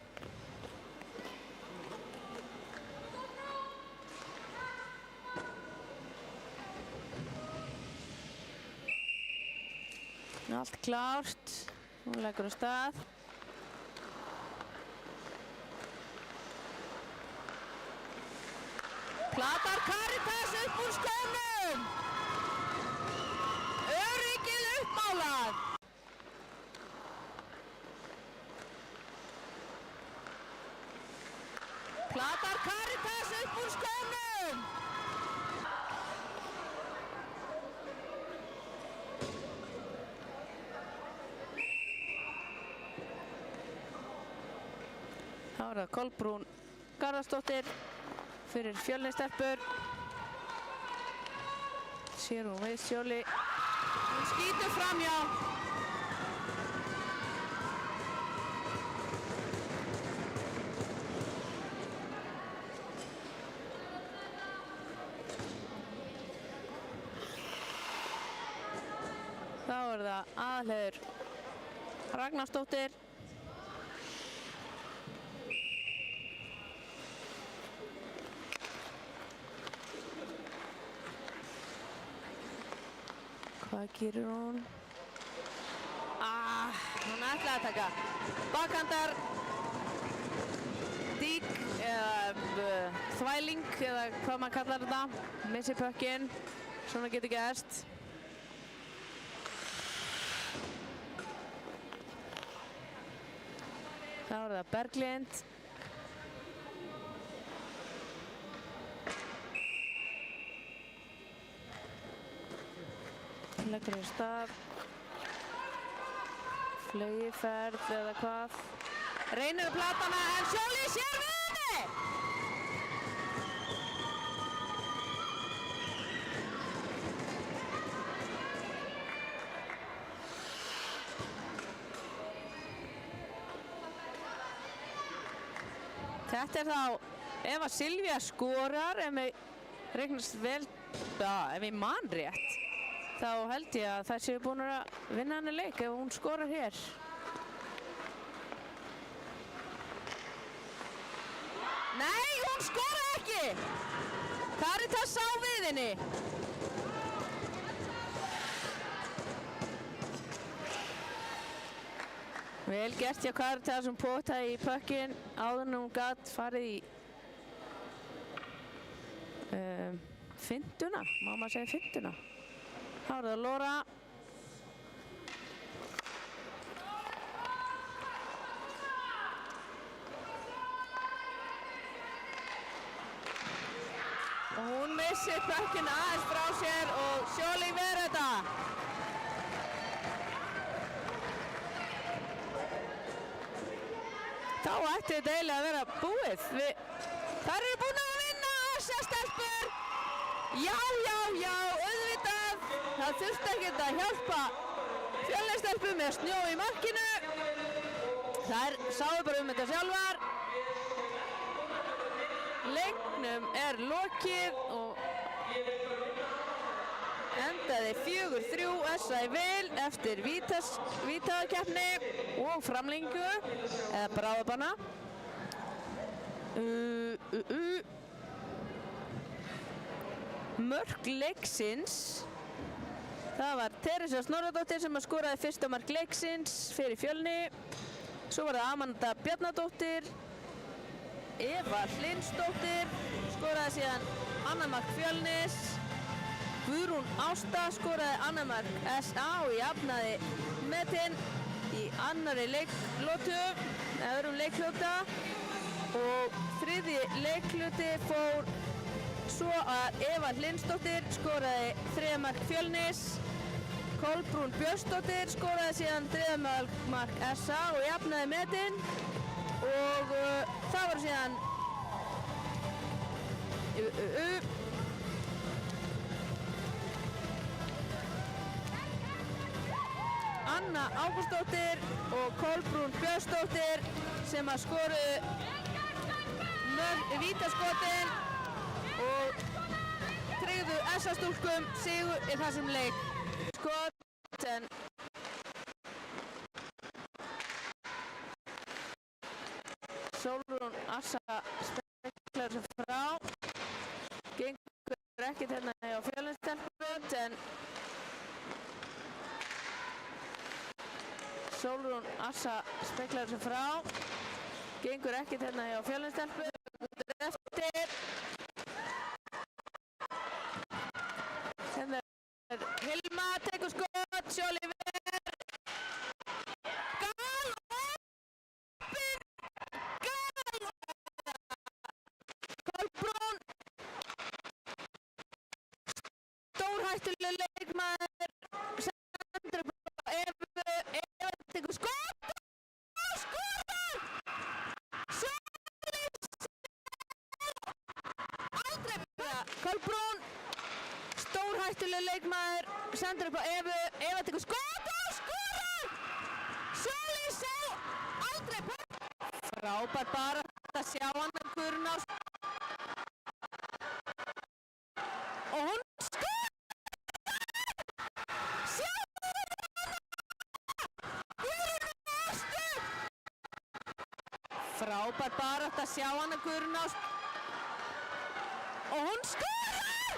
Allt klárt. Hún leggur á stað. Platar Caritas upp úr skónum. Öryggið uppmálað. Platar Caritas upp úr skónum. Þá það Kolbrún Garðarsdóttir fyrir Fjölnisstelpur. Sér hún við Sjóli. Hún skýtur framhjá. Þá það Aðalheiður Ragnarsdóttir. Hvað gerir hún? Hún ætlaði að taka bakhandar. Dík, þvæling eða hvað maður kallar þetta. Missi pökkinn. Svona getur gerst. Þá er það Berglind. Leggur í stað. Flaugiferð eða hvað. Reynir platana en Sjóli sér við henni! Þetta er þá ef að Silvía skorar, ef við reiknast vel, ef við man rétt, þá held ég að þær séu búin að vinna henni leik ef hún skorar hér. Nei, hún skorar ekki! Karitas sá við henni. Vel gert hjá Karitas, hún potaði í pökkinn áður en hún gat farið í fintuna, má maður segja fintuna. Þá er það Lóra. Og hún missir pökkinn aðeins frá sér og Sjóli ver þetta. Þá ætti þetta eiginlega að vera búið. Þær eru búin að vinna stelpur. Já, auðvitað. Það þurfti ekkert að hjálpa Fjölnistelpum með snjó í markinu. Þær sáu bara þetta sjálfar. Leiknum er lokið og endaði 4-3 SA í vil eftir vítakeppni og framlengingu eða bráðabanna. Mörk leiksins. Það var Teresa Snorradóttir sem skoraði fyrsta mark leiksins fyrir Fjölni. Svo var það Amanda Bjarnadóttir. Eva Hlynsdóttir skoraði síðan annað mark Fjölnis. Guðrún Ásta skoraði annað mark SA og jafnaði metinn í annarri öðrum leikljóta. Og þriðji leikljóti fór svo að Eva Hlynsdóttir skoraði þriðja mark Fjölnis. Kolbrún Björnsdóttir skoraði síðan þriðja mark SA og jafnaði metinn. Og það var síðan Anna Ágústsdóttir og Kolbrún Björnsdóttir sem að skoruðu vítaskotin og tryggðu SA-stúlkum sigur í þessum leik. Skotin Sólrún Assa speklar sig frá. Gengur ekkert hérna hjá Fjölnistelpum en Sólrún Assa speklar sig frá. Gengur ekkert hérna hjá Fjölnistelpum. Eftir. Hérna er Hilma, tekur skot, Sjóli ver. Kolbrún. Stórhættuleg leikmaður. Sendur upp á Evu. Eva tekur skot og skorar! Kolbrún, stórhættuleg leikmaður, sendur upp á Evu. Eva tekur skot og skorar! Sjóli sá aldrei pökk. Frábær bara að sjá hann af Guðrún Ástu. Og hún skorar! Sjáðu hana! Guðrún Ástu! Frábær bara að sjá hann af Guðrún Ástu. Og hún skorar!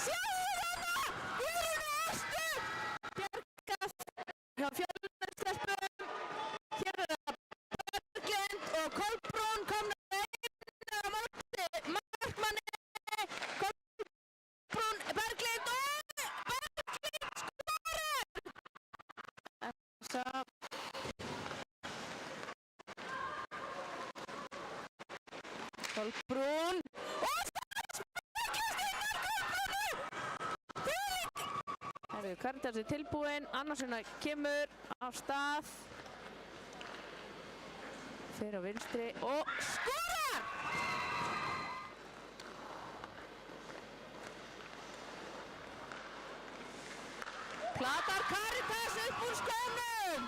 Sjáðu hana! Guðrún Ástu! Bjargað hjá Fjölnistelpum. Hér er það Berglind og Kolbrún komnar inn á móti Elsa. Kolbrún. Karítas er tilbúin, Anna-Sunna kemur á stað. Fer á vinstri og skorar! Platar Karítas upp úr skónum!